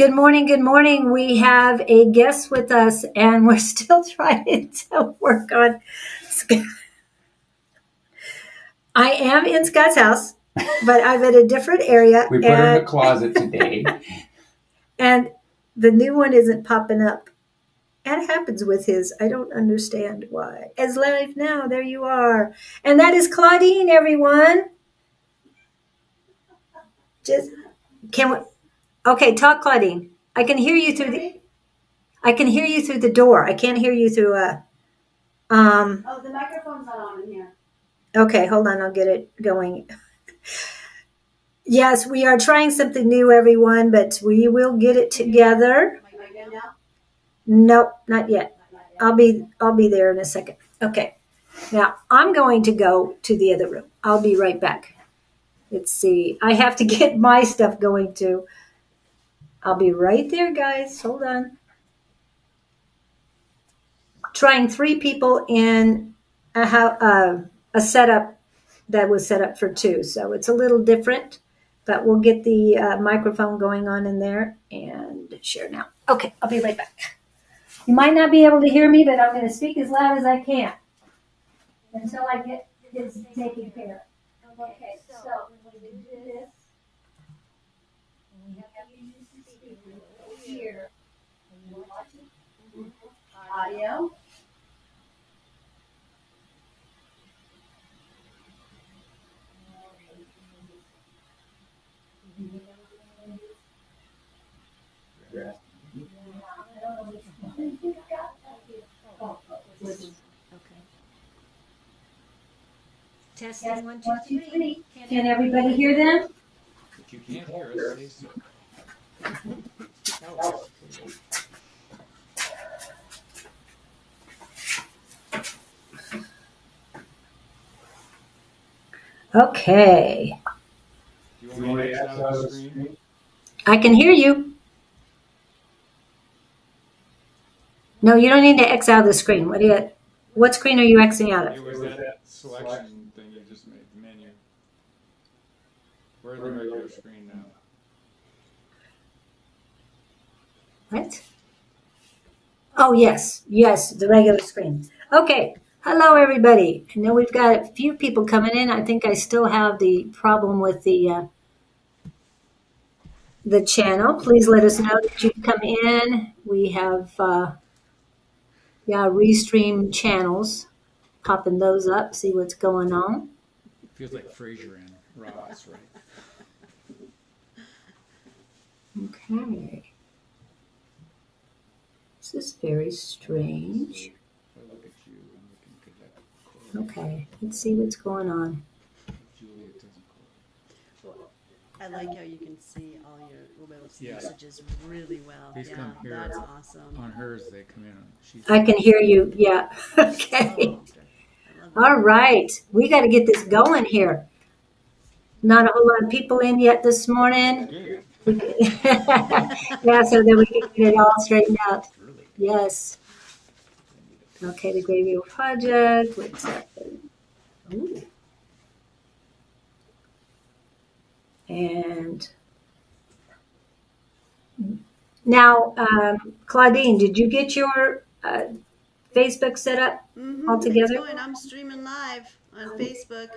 Good morning. Good morning. We have a guest with us, and we're still trying to work on. I am in Scott's house, but I'm in a different area. We put her in the closet today. And the new one isn't popping up. That happens with his. I don't understand why. As live now, there you are. And that is Claudene, everyone. Just can we, okay, talk, Claudene. I can hear you through the door. I can't hear you through Oh, the microphone's not on in here. Okay, hold on, I'll get it going. Yes, we are trying something new, everyone, but we will get it together. Am I good now? Nope, not yet. I'll be there in a second. Okay. Now I'm going to go to the other room. I'll be right back. Let's see. I have to get my stuff going too. I'll be right there, guys. Hold on. Trying 3 people in a setup that was set up for 2, so it's a little different, but we'll get the microphone going on in there and share now. Okay, I'll be right back. You might not be able to hear me, but I'm going to speak as loud as I can until I get this taken care of. Okay, so we're going to do this. And we have to use the speaker here. And you're watching audio. Testing 1, 2, 3. Can everybody hear them? If you can't hear us, say so. Okay. Do you want me to X out the screen? I can hear you. No, you don't need to X out of the screen. What screen are you Xing out It of? was that selection thing you just made, the menu. We're in the regular screen now. What? Oh, yes, the regular screen. Okay. Hello, everybody. I know we've got a few people coming in. I think I still have the problem with the channel. Please let us know that you've come in. We have restream channels. Popping those up, see what's going on. Feels like Frasier and Ross, right? Okay. This is very strange. If I look at you, I'm looking at that. Okay, let's see what's going on. Juley, it doesn't close. I like how you can see all your Yeah. messages really well. These Yeah, come here. that's awesome. On hers, they come in. She's I can hear you. Yeah. Okay. Oh, good. I love that. All right. We got to get this going here. Not a whole lot of people in yet this morning. good. Yeah, so that we can get it all straightened out. Really. Yes. Okay, the Gabriel project. What's that? Ooh. And now, Claudene, did you get your Facebook set up all together? It's going. I'm streaming live on Facebook.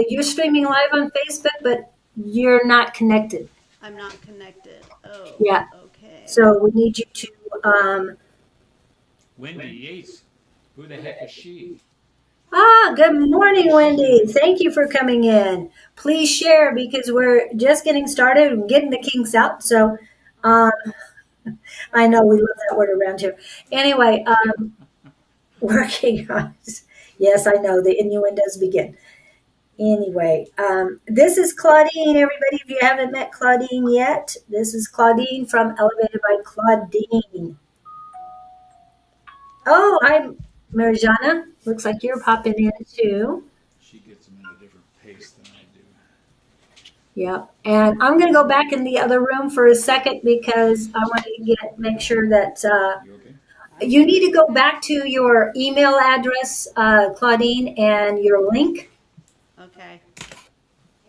You're streaming live on Facebook, but you're not connected. I'm not connected. Oh, Yeah. okay. So we need you to. Wendy Yates. Who the heck is she? Good morning, Wendy. Thank you for coming in. Please share because we're just getting started and getting the kinks out. So, I know we love that word around here. Anyway, working on. Yes, I know the innuendos begin. Anyway, this is Claudene, everybody. If you haven't met Claudene yet, this is Claudene from Elevated by Claudene. Oh, hi, Marjana. Looks like you're popping in too. She gets them at a different pace than I do. Yep. And I'm going to go back in the other room for a second because I want to make sure that You okay? you need to go back to your email address, Claudene, and your link. Okay.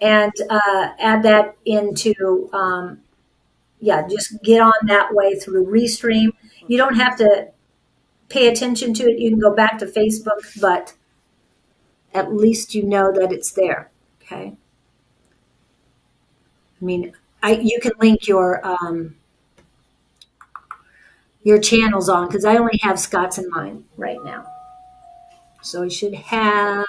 And add that into yeah, just get on that way through Restream. You don't have to pay attention to it. You can go back to Facebook, but at least you know that it's there. Okay. I mean, you can link your channels on because I only have Scott's in mine right now. So I should have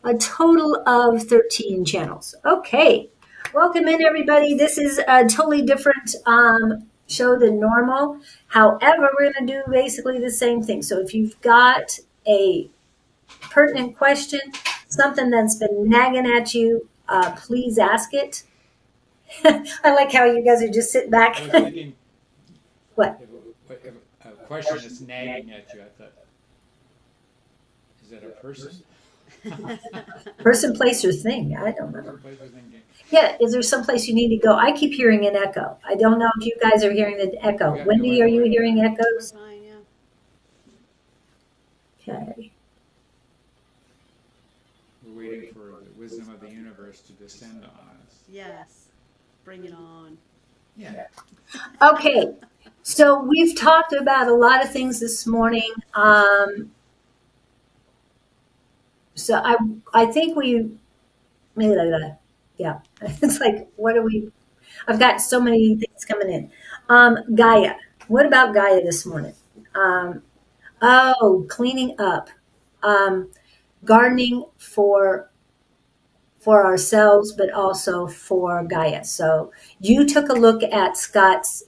a total of 13 channels. Okay. Welcome in, everybody. This is a totally different show than normal. However, we're going to do basically the same thing. So if you've got a pertinent question, something that's been nagging at you, please ask it. I like how you guys are just sitting back. I was thinking, What? if a question that's nagging at you, I thought, is that a person? Person, place, or thing? I don't know. Person, place, or thing. Yeah, is there someplace you need to go? I keep hearing an echo. I don't know if you guys are hearing the echo. Yeah, Wendy, no, are you I- hearing echoes? Fine, yeah. Okay. We're waiting for the wisdom of the universe to descend on us. Yes. Bring it on. Yeah. Okay. So we've talked about a lot of things this morning. So I think yeah. It's like, what are we? I've got so many things coming in. Gaia. What about Gaia this morning? Cleaning up. Gardening for ourselves, but also for Gaia. So you took a look at Scott's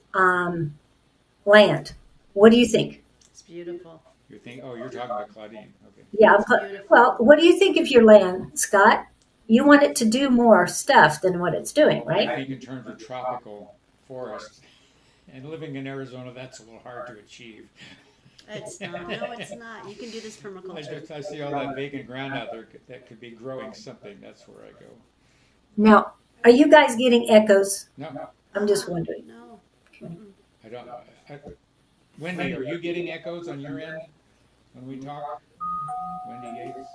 land. What do you think? It's beautiful. You're talking about Claudene. Okay. Yeah. Beautiful. Well, what do you think of your land, Scott? You want it to do more stuff than what it's doing, I right? think in terms of tropical forest, and living in Arizona, that's a little hard to achieve. It's not. No, it's not. You can do this permaculture. I see all that vacant ground out there that could be growing something. That's where I go. Now, are you guys getting echoes? No, I'm just wondering. No. I don't. Wendy, are you getting echoes on your end when we talk? Wendy Yates.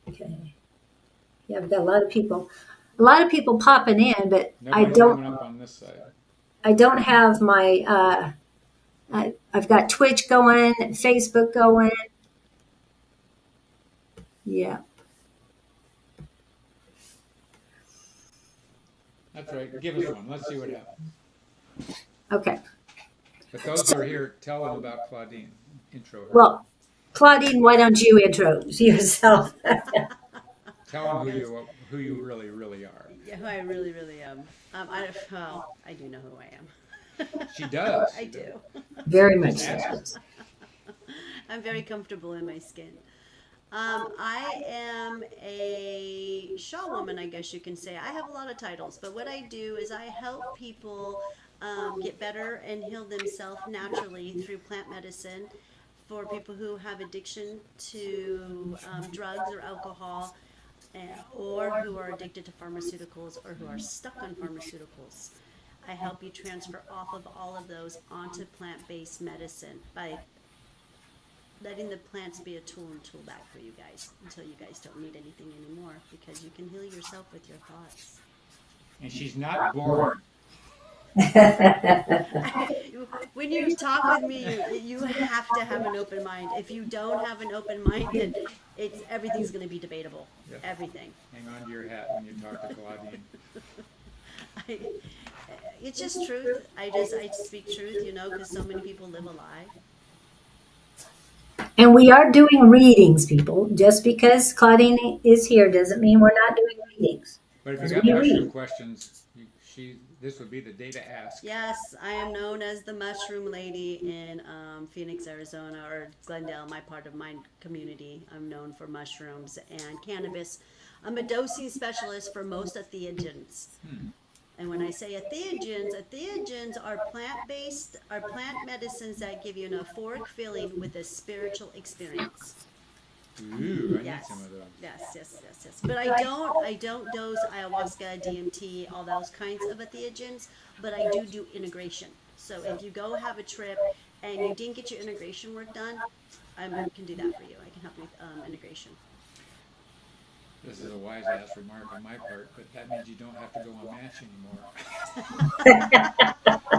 Okay. Yeah, I've got a lot of people popping in, but Nobody's coming up on this side. I don't have my, I've got Twitch going, Facebook going. Yeah. That's right. Give us one. Let's see what happens. Okay. But those who are here, tell them about Claudene. Intro her. Well, Claudene, why don't you introduce yourself? Tell them who you really, really are. Yeah, who I really, really am. I do know who I am. She does. I do. Very much so. Yes. I'm very comfortable in my skin. I am a shawl woman, I guess you can say. I have a lot of titles, but what I do is I help people get better and heal themselves naturally through plant medicine for people who have addiction to drugs or alcohol, or who are addicted to pharmaceuticals or who are stuck on pharmaceuticals. I help you transfer off of all of those onto plant-based medicine by letting the plants be a tool and tool bag for you guys until you guys don't need anything anymore, because you can heal yourself with your thoughts. And she's not bored. When you talk with me, you have to have an open mind. If you don't have an open mind, then everything's going to be debatable. Yep. Everything. Hang on to your hat when you talk to Claudene. It's just truth. I speak truth, because so many people live a lie. And we are doing readings, people. Just because Claudine is here doesn't mean we're not doing readings. But if you got mushroom questions, this would be the day to ask. Yes, I am known as the Mushroom Lady in Phoenix, Arizona, or Glendale, my part of my community. I'm known for mushrooms and cannabis. I'm a dosing specialist for most entheogens. And when I say entheogens are plant-based, are plant medicines that give you an euphoric feeling with a spiritual experience. Ooh, I Yes. need some of those. Yes. But I don't dose ayahuasca, DMT, all those kinds of entheogens, but I do integration. So if you go have a trip and you didn't get your integration work done, I can do that for you. I can help you with integration. This is a wise ass remark on my part, but that means you don't have to go on match anymore.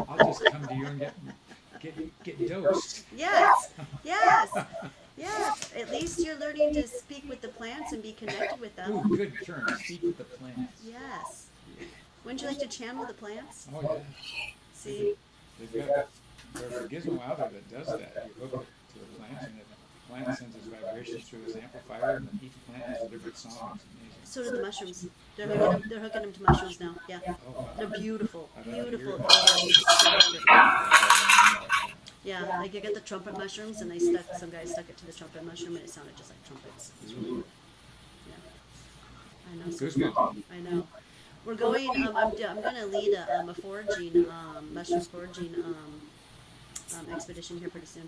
I'll just come to you and get dosed. Yes, yes, yes. At least you're learning to speak with the plants and be connected with them. Ooh, good term. Speak with the plants. Yes. Wouldn't you like to channel the plants? Oh yeah. See? They've got there's a gizmo out there that does that. You hook it to the plant and the plant sends its vibrations through this amplifier and each plant has a different song. It's amazing. So do the mushrooms. They're hooking them to mushrooms now. Yeah. Oh, They're beautiful. I'd like to hear Beautiful. that. Oh, it's so pretty. Yeah, like you get the trumpet mushrooms, and some guys stuck it to the trumpet mushroom, and it sounded just like trumpets. It's really cool. Yeah, I know. Goosebumps. I know. We're going. I'm going to lead a foraging, mushroom foraging expedition here pretty soon.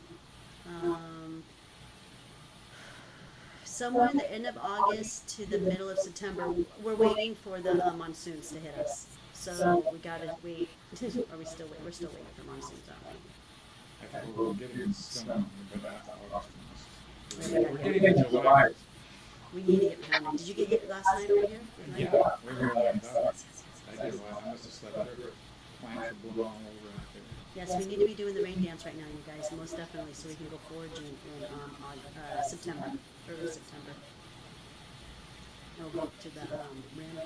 Somewhere in the end of August to the middle of September. We're waiting for the monsoons to hit us. So we gotta wait. Are we still waiting? We're still waiting for monsoons, aren't we? I think we're getting some, but not August. Yeah. We're getting in July. We need to get pounded. Did you get hit last night over here? Yeah, way more than I thought. I did. Well, I must have slept better. Plants are blowing all over out there. Yes, we need to be doing the rain dance right now, you guys, most definitely, so we can go foraging in September, early September. We'll go to the rim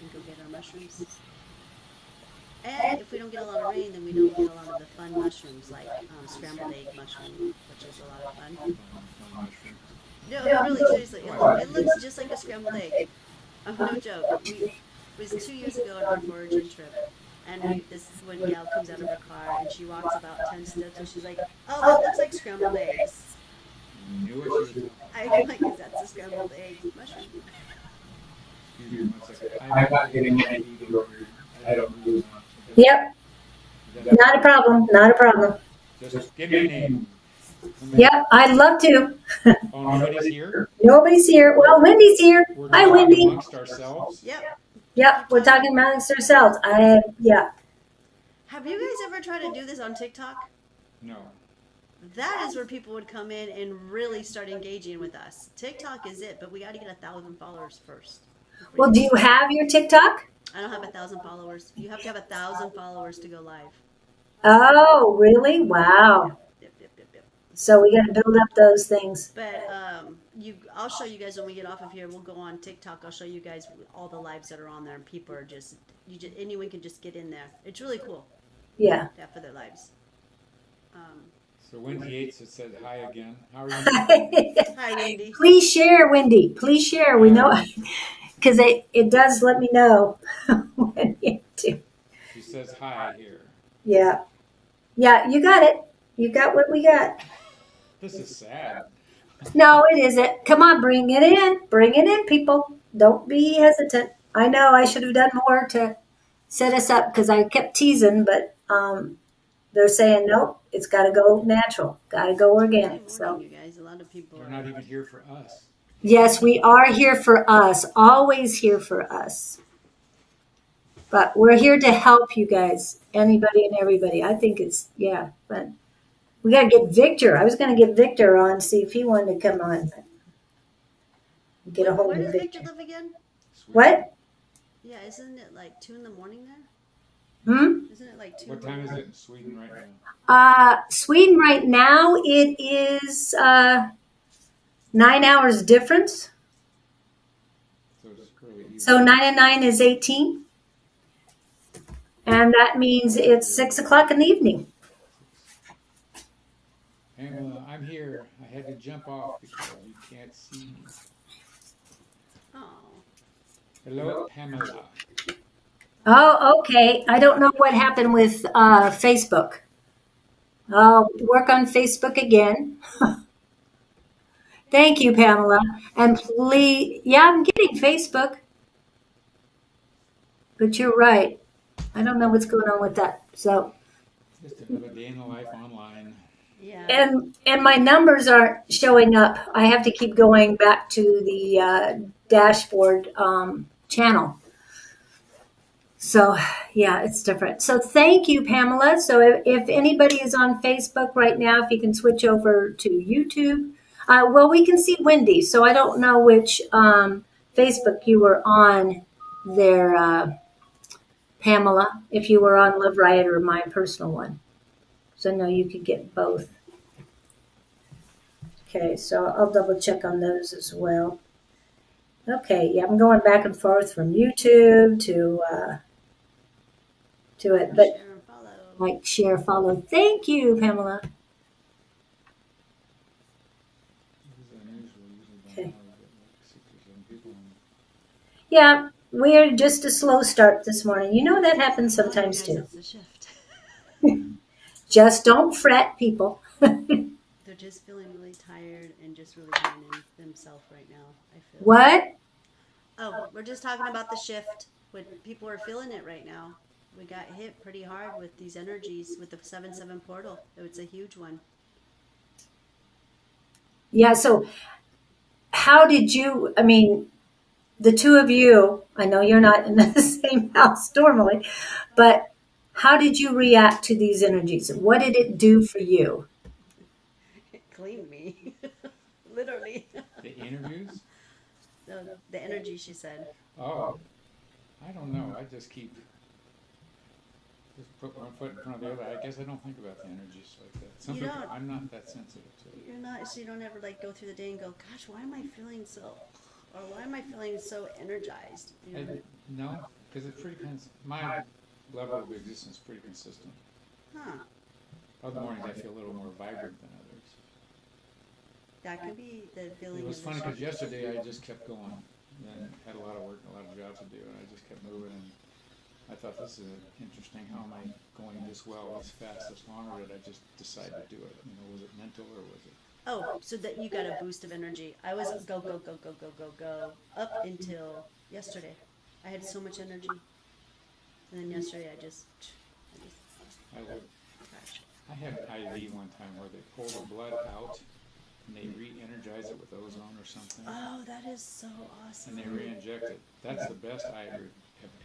and go get our mushrooms. And if we don't get a lot of rain, then we don't get a lot of the fun mushrooms, like scrambled egg mushroom, which is a lot of fun. Fun mushroom. No, really, seriously, it looks just like a scrambled egg. No joke. It was 2 years ago on our foraging trip. And this one gal comes out of her car and she walks about 10 steps and she's like, "Oh, that looks like scrambled eggs." You knew what you were talking about. I'm like, "Is that a scrambled egg mushroom?" Excuse me one second. I'm not getting any either. I don't really want to. Yep, not a problem, not a problem. Just give me a name. Yep, I'd love to. Oh, nobody's here? Nobody's here. Well, Wendy's here. We're Hi, talking Wendy. amongst ourselves. Yep. Yep, we're talking amongst ourselves. Yeah. Have you guys ever tried to do this on TikTok? No. That is where people would come in and really start engaging with us. TikTok is it, but we got to get 1,000 followers first. Well, do you have your TikTok? I don't have 1,000 followers. You have to have 1,000 followers to go live. Oh, really? Wow. Yep. So we got to build up those things. But I'll show you guys when we get off of here. We'll go on TikTok. I'll show you guys all the lives that are on there, and people are anyone can just get in there. It's really cool. Yeah. For their lives. So Wendy Yates has said hi again. How are you? Hi, Wendy. Please share, Wendy. Please share. We know because it does let me know when you do. She says hi here. Yeah. Yeah, you got it. You got what we got. This is sad. No, it isn't. Come on, bring it in. Bring it in, people. Don't be hesitant. I know I should have done more to set us up because I kept teasing, but they're saying, nope, it's got to go natural. Got to go organic. So, you guys, a lot of people They're not even here for us. yes, we are here for us. Always here for us. But we're here to help you guys, anybody and everybody. I think it's, fun. We got to get Victor. I was going to get Victor on, see if he wanted to come on. Get a hold Where of does Victor. Victor live again? Sweet. What? Yeah, isn't it like 2 in the morning there? Isn't it like 2? What time is it in Sweden right now? Sweden right now, it is 9 hours difference. So it's early evening. So 9 and 9 is 18. And that means it's 6 o'clock in the evening. Pamela, I'm here. I had to jump off because you can't see me. Oh. Hello, Pamela. Oh, okay. I don't know what happened with Facebook. I'll work on Facebook again. Thank you, Pamela. And please, I'm getting Facebook. But you're right. I don't know what's going on with that. So, Just another day in the life online. Yeah. and my numbers aren't showing up. I have to keep going back to the dashboard channel. So, it's different. So, thank you, Pamela. So, if anybody is on Facebook right now, if you can switch over to YouTube. We can see Wendy. So, I don't know which Facebook you were on there, Pamela, if you were on Love Riot or my personal one. So I know you could get both. Okay, so I'll double check on those as well. Okay, yeah, I'm going back and forth from YouTube to it, but Share and follow. like, share, follow. Thank you, Pamela. This is unusual. Usually by Okay. now we get like 6 or 7 people on. Yeah, we're just a slow start this morning. You know that happens Oh, you sometimes guys, too. it's the shift. Just don't fret, people. They're just feeling really tired and just really down in themselves right now, I feel. What? Oh, we're just talking about the shift. When people are feeling it right now. We got hit pretty hard with these energies with the 7/7 portal. It's a huge one. Yeah, so how did you, I mean, the two of you, I know you're not in the same house normally, but how did you react to these energies? What did it do for you? It cleaned me. Literally. The interviews? The energy, she said. Oh, I don't know. I just put one foot in front of the other. I guess I don't think about the energies like that. Some You people, don't. I'm not that sensitive to it. You're not, so you don't ever like go through the day and go, gosh, why am I feeling so, or why am I feeling so energized? You know? No, because it's pretty my level of existence is pretty consistent. Huh. Other mornings I feel a little more vibrant than others. That could be the feeling. It was of funny the because shift. yesterday I just kept going and had a lot of work and a lot of jobs to do, and I just kept moving. And I thought, this is interesting. How am I going this well, this fast, this long, or did I just decide to do it? You know, was it mental or was it? Oh, so that you got a boost of energy. I was go, go, go, go, go, go, go, up until yesterday. I had so much energy. And then yesterday I just I would. crashed. I had IV one time where they pull the blood out and they re-energize it with ozone or something, Oh, that is so awesome. and they re-inject it. That's the best I have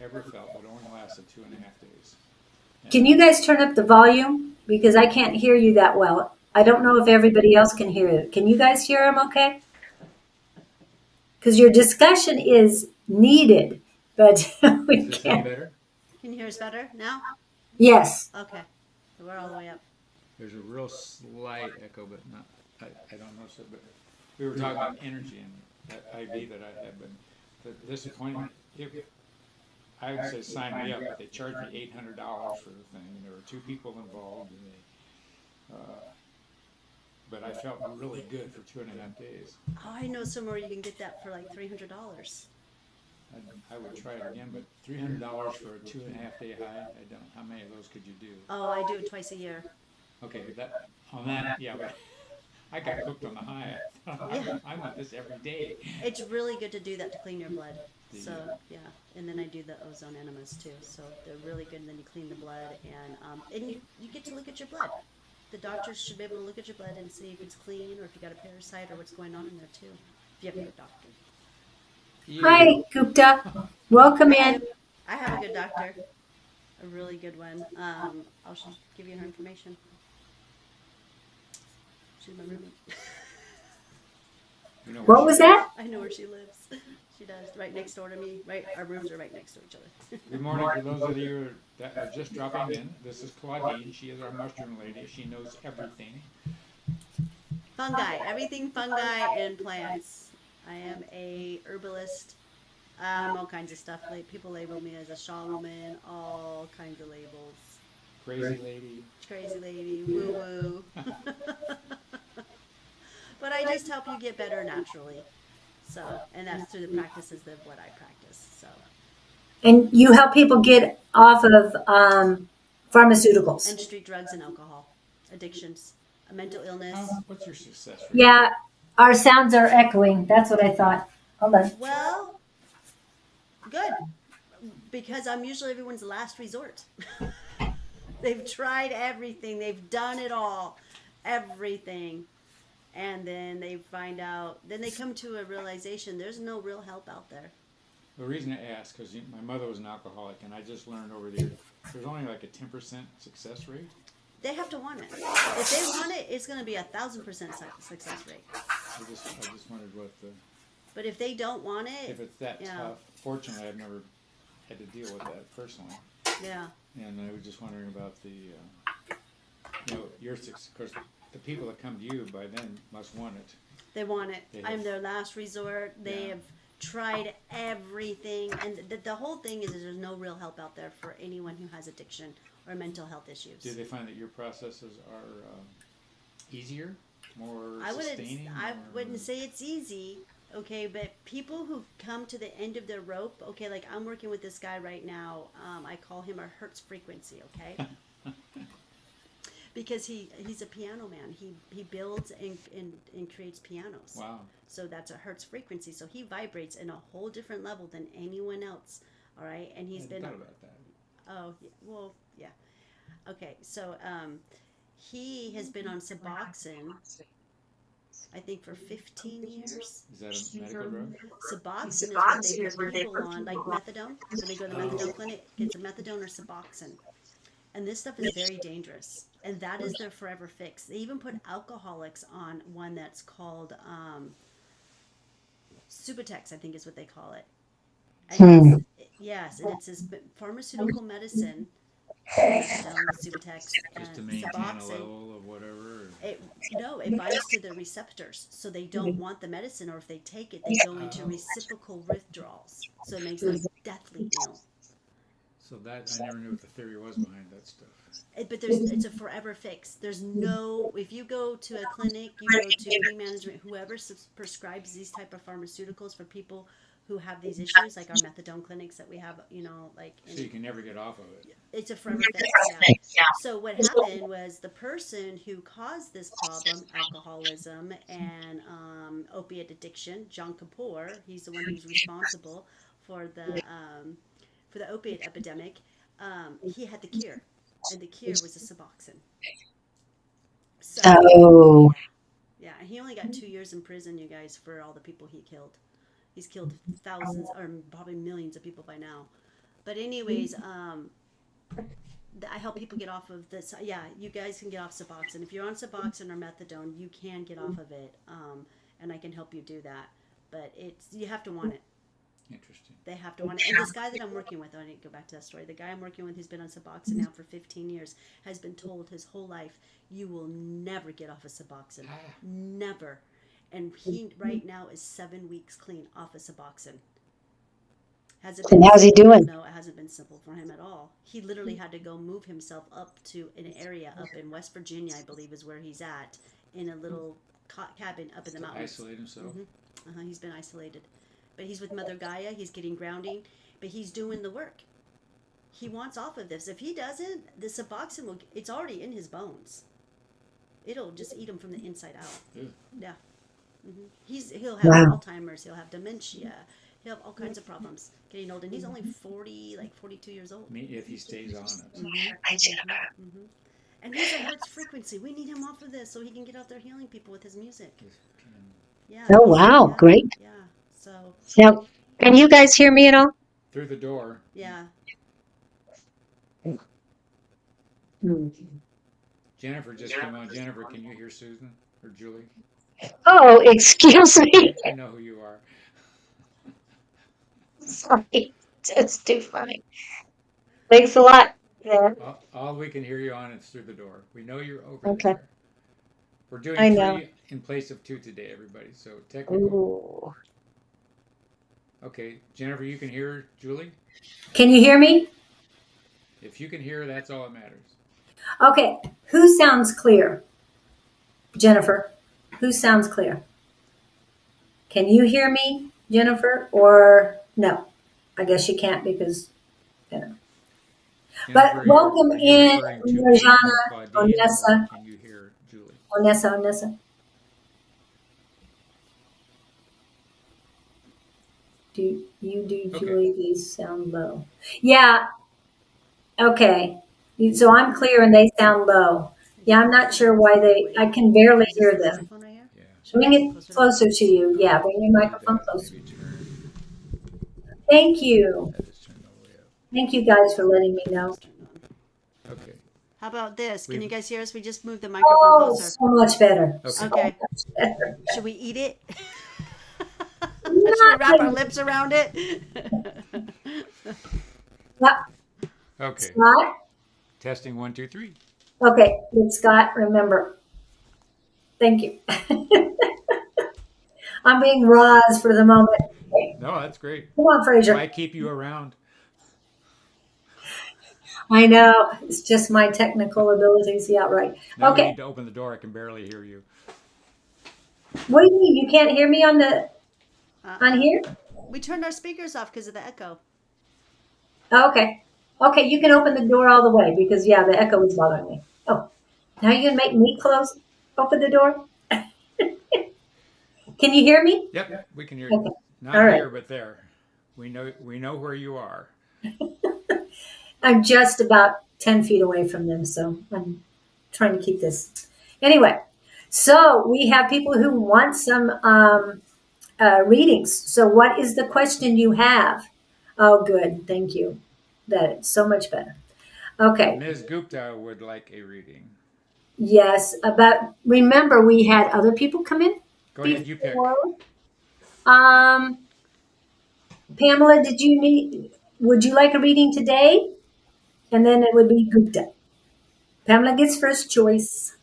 ever felt, but it only lasted 2.5 days. And Can you guys turn up the volume? Because I can't hear you that well. I don't know if everybody else can hear it. Can you guys hear him okay? Because your discussion is needed, but we Is this any can't. better? Can you hear us better now? Yes. Okay. So we're all the way up. There's a real slight echo, but not. I don't know. So, but we were talking about energy and that IV that I had, but this appointment, I would say sign me up, but they charged me $800 for the thing, and there were 2 people involved, and but I felt really good for 2.5 days. Oh, I know somewhere you can get that for like $300. I would try it again, but $300 for a 2.5 day high, I don't. How many of those could you do? Oh, I do it twice a year. Okay, yeah, but I got hooked on the high. I want this every day. It's really good to do that to clean your blood. The, So yeah, and then I do the ozone enemas too. So they're really good. And then you clean the blood, and you get to look at your blood. The doctors should be able to look at your blood and see if it's clean or if you got a parasite or what's going on in there too. If you have a good doctor. Hi, Gupta. Welcome in. I have a good doctor, a really good one. I'll just give you her information. She's my roommate. You know What was that? I know where she lives. She does, right next door to me. Right, our rooms are right next to each other. Good morning for those of you that are just dropping in. This is Claudene. She is our mushroom lady. She knows everything. Fungi, everything fungi and plants. I am a herbalist. All kinds of stuff. Like, people label me as a shaman, all kinds of labels. Crazy lady. Crazy lady, woo woo. But I just help you get better naturally. So, and that's through the practices of what I practice. So, And you help people get off of pharmaceuticals. and street drugs and alcohol, addictions, mental illness. What's your success rate? Yeah, our sounds are echoing. That's what I thought. Hold on. Well, good, because I'm usually everyone's last resort. They've tried everything. They've done it all, everything. And then they find out, then they come to a realization there's no real help out there. The reason I ask, because my mother was an alcoholic, and I just learned over the years, there's only like a 10% success rate. They have to want it. If they want it, it's going to be 1,000% success rate. I just wondered what the, But if they don't want it, if it's that yeah. tough. Fortunately, I've never had to deal with that personally. Yeah. And I was just wondering about the, your six. Of course, the people that come to you by then must want it. They want it. They I'm have- their last resort. They Yeah. have tried everything, and the whole thing is there's no real help out there for anyone who has addiction or mental health issues. Do they find that your processes are easier, more I sustaining? wouldn't say it's easy, okay, but people who come to the end of their rope, okay, like I'm working with this guy right now. I call him a Hertz frequency, okay. Because he's a piano man. He builds and creates pianos. Wow. So that's a Hertz frequency. So he vibrates in a whole different level than anyone else. All right, and he's been. Thought about that. Oh well, yeah. Okay, so he has been on Suboxone, I think, for 15 years. Is that a medical drug? Suboxone is what they put people on, like methadone. When they go to the methadone clinic, it's a methadone or Suboxone. And this stuff is very dangerous. And that is their forever fix. They even put alcoholics on one that's called Subutex, I think is what they call it. And yes, and it's this pharmaceutical medicine, methadone, Subutex, Just to and maintain a Suboxone. level of whatever. It binds to the receptors, so they don't want the medicine, or if they take it, they go into reciprocal withdrawals. So it makes them deathly ill. So that, I never knew what the theory was behind that stuff. But it's a forever fix. There's no, if you go to a clinic, you go to pain management, whoever prescribes these type of pharmaceuticals for people who have these issues, like our methadone clinics that we have, like. So you can never get off of it. It's a forever fix, yeah. So what happened was the person who caused this problem, alcoholism and opiate addiction, John Kapoor, he's the one who's responsible for the opiate epidemic. He had the cure, and the cure was a Suboxone. So, yeah, and he only got 2 years in prison, you guys, for all the people he killed. He's killed thousands, or probably millions of people by now. But anyways, I help people get off of this. Yeah, you guys can get off Suboxone. If you're on Suboxone or methadone, you can get off of it, and I can help you do that. But you have to want it. Interesting. They have to want it. And this guy that I'm working with, I need to go back to that story. The guy I'm working with, who's been on Suboxone now for 15 years, has been told his whole life, you will never get off of Suboxone. Never. And he right now is 7 weeks clean off of Suboxone. Has it been How's he simple? doing? No, it hasn't been simple for him at all. He literally had to go move himself up to an area up in West Virginia, I believe is where he's at, in a little cabin up in the mountains. Isolate himself. He's been isolated. But he's with Mother Gaia. He's getting grounding. But he's doing the work. He wants off of this. If he doesn't, the Suboxone it's already in his bones. It'll just eat him from the inside out. Ew. Yeah. He'll have Alzheimer's. He'll have dementia. He'll have all kinds of problems getting old. And he's only 42 years old. If he stays on it. And he's a Hertz frequency. We need him off of this so he can get out there healing people with his music. Yeah. Oh, wow. Great. Yeah. So. Now, can you guys hear me at all? Through the door. Yeah. Jennifer just came on. Jennifer, can you hear Susan or Julie? Oh, excuse me. I know who you are. Sorry. That's too funny. Thanks a lot. Yeah. All we can hear you on is through the door. We know you're over Okay. there. We're doing I know. 3 in place of 2 today, everybody. So technical. Ooh. Okay, Jennifer, you can hear Julie? Can you hear me? If you can hear, that's all that matters. Okay. Who sounds clear? Jennifer. Who sounds clear? Can you hear me, Jennifer? Or no? I guess you can't because, you know. But Jennifer, welcome are you in, referring to Rajana, Claudene, or Onessa. Can you hear Julie? Onessa. Do Okay. Julie? These sound low. Yeah. Okay. So I'm clear and they sound low. Yeah, I'm not sure why I can barely hear them. Microphone right here? Yeah. Bring it closer to you. Yeah, bring your microphone closer. Maybe turn Thank you. that is turned all the way up. Thank you guys for letting me know. Okay. How about this? Can We've- you guys hear us? We just moved the microphone Oh, closer. so much better. Okay. Okay. Much better. Should we eat it? Should we wrap our lips around it? Yeah. Okay. Scott? Testing 1, 2, 3. Okay, it's Scott, remember. Thank you. I'm being Roz for the moment. Okay, No, that's great. come on, Why Fraser. keep you around? I know, it's just my technical abilities. Yeah, right. Now we Okay, need to open the door. I can barely hear you. what do you mean? You can't hear me on Uh-uh. here? We turned our speakers off because of the echo. Oh, okay. Okay, you can open the door all the way because yeah, the echo is bothering me. Oh, now you're gonna make me open the door? Can you hear me? Yep, we can hear you. Okay. All Not right. here, but there. We know where you are. I'm just about 10 feet away from them, so I'm trying to keep this. Anyway, so we have people who want some readings. So, what is the question you have? Oh, good. Thank you. That's so much better. Okay. Ms. Gupta would like a reading. Yes. But remember, we had other people come in Go ahead, you pick. before. Um, Pamela, did you need? Would you like a reading today? And then it would be Gupta. Pamela gets first choice.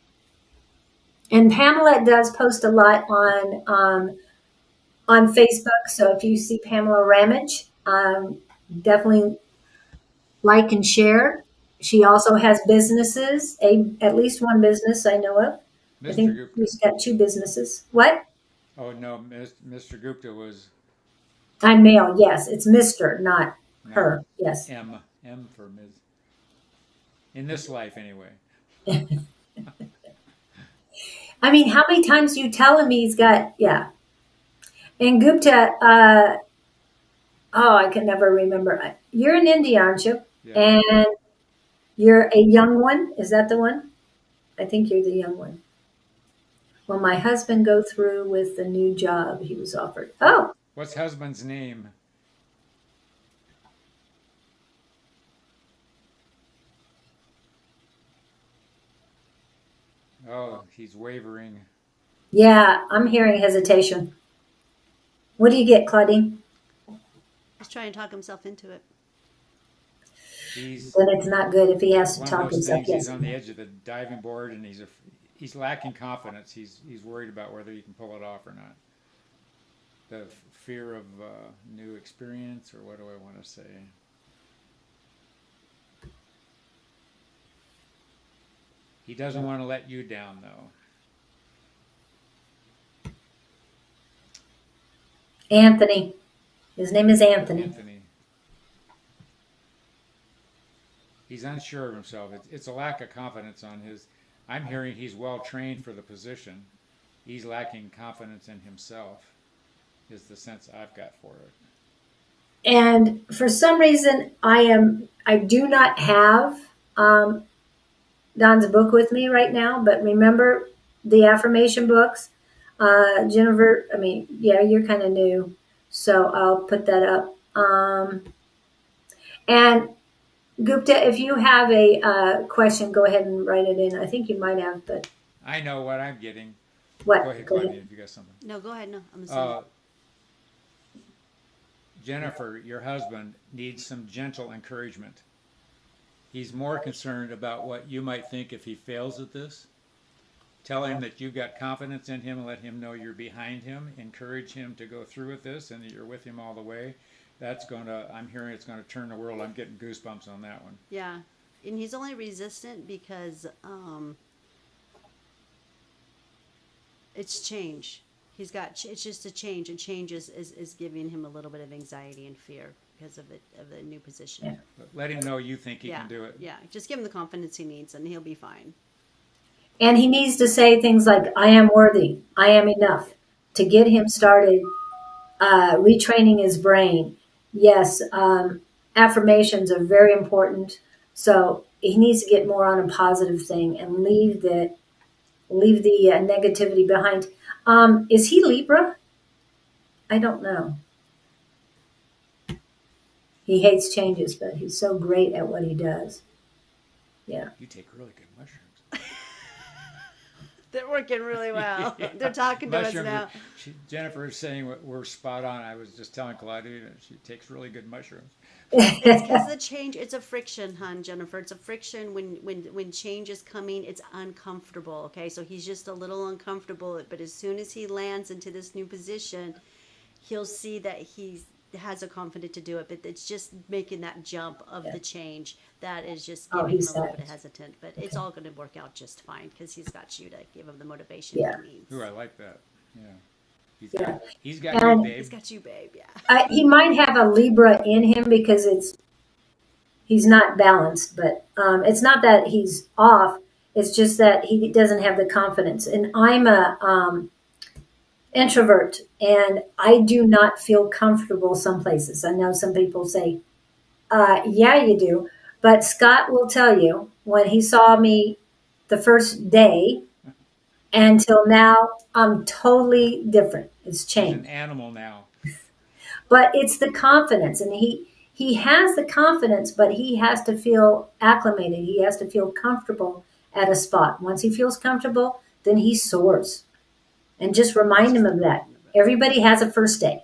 And Pamela does post a lot on Facebook. So if you see Pamela Ramage, definitely like and share. She also has businesses, at least one business I know of. I Mr. think Gupta. she's got two businesses. What? Oh, no, Mr. Gupta was I'm male. Yes, it's Mister, not no her. Yes. M. M for Ms. In this life, anyway. I mean, how many times do you tell him he's got? Yeah. And Gupta, oh, I can never remember. You're in India, aren't you? Yeah. And you're a young one. Is that the one? I think you're the young one. Will my husband go through with the new job he was offered? Oh, What's husband's name? Oh, he's wavering. yeah, I'm hearing hesitation. What do you get, Claudine? He's trying to talk himself into it. He's Then it's not good if he has to one of talk those himself. things. Yes. He's on the edge of the diving board, and he's lacking confidence. He's worried about whether he can pull it off or not. The fear of new experience, or what do I want to say? He doesn't want to let you down, though. Anthony. His name is Anthony. Anthony. He's unsure of himself. It's a lack of confidence on his. I'm hearing he's well trained for the position. He's lacking confidence in himself, is the sense I've got for it. And for some reason, I do not have Don's book with me right now, but remember the affirmation books. Jennifer, I mean, yeah, you're kind of new, so I'll put that up. And Gupta, if you have a question, go ahead and write it in. I think you might have, but I know what I'm getting. what? Go ahead, Go Claudine, ahead. if you got something. No, go ahead. No, I'm listening. Jennifer, your husband needs some gentle encouragement. He's more concerned about what you might think if he fails at this. Tell him that you've got confidence in him and let him know you're behind him. Encourage him to go through with this and that you're with him all the way. I'm hearing it's going to turn the world. I'm getting goosebumps on that one. Yeah, and he's only resistant because it's change. It's just a change, and change is giving him a little bit of anxiety and fear because of the new position. Yeah. But let him know you think he Yeah, can do it. yeah. Just give him the confidence he needs, and he'll be fine. And he needs to say things like, I am worthy, I am enough, to get him started retraining his brain. Yes, affirmations are very important. So he needs to get more on a positive thing and leave the negativity behind. Is he Libra? I don't know. He hates changes, but he's so great at what he does. Yeah. You take really good mushrooms. They're working really well. They're talking to us Mushrooms. now. Jennifer is saying we're spot on. I was just telling Claudine that she takes really good mushrooms. It's because the change. It's a friction, hon, Jennifer. It's a friction when change is coming. It's uncomfortable. Okay, so he's just a little uncomfortable. But as soon as he lands into this new position, he'll see that he has a confidence to do it. But it's just making that jump of the change that is just Oh, giving him he's a little sad. bit of hesitant. But it's all going to work out just fine because he's got you to give him the motivation Yeah. he needs. Ooh, I like that. Yeah. Yeah. He's got And- you, babe. He's got you, babe. Yeah. He might have a Libra in him because he's not balanced, but it's not that he's off. It's just that he doesn't have the confidence. And I'm a introvert, and I do not feel comfortable some places. I know some people say, "Yeah, you do," but Scott will tell you when he saw me the first day until now, I'm totally different. It's He's changed. an animal now. But it's the confidence, and he has the confidence, but he has to feel acclimated. He has to feel comfortable at a spot. Once he feels comfortable, then he soars. And just remind him of that. Everybody has a first day.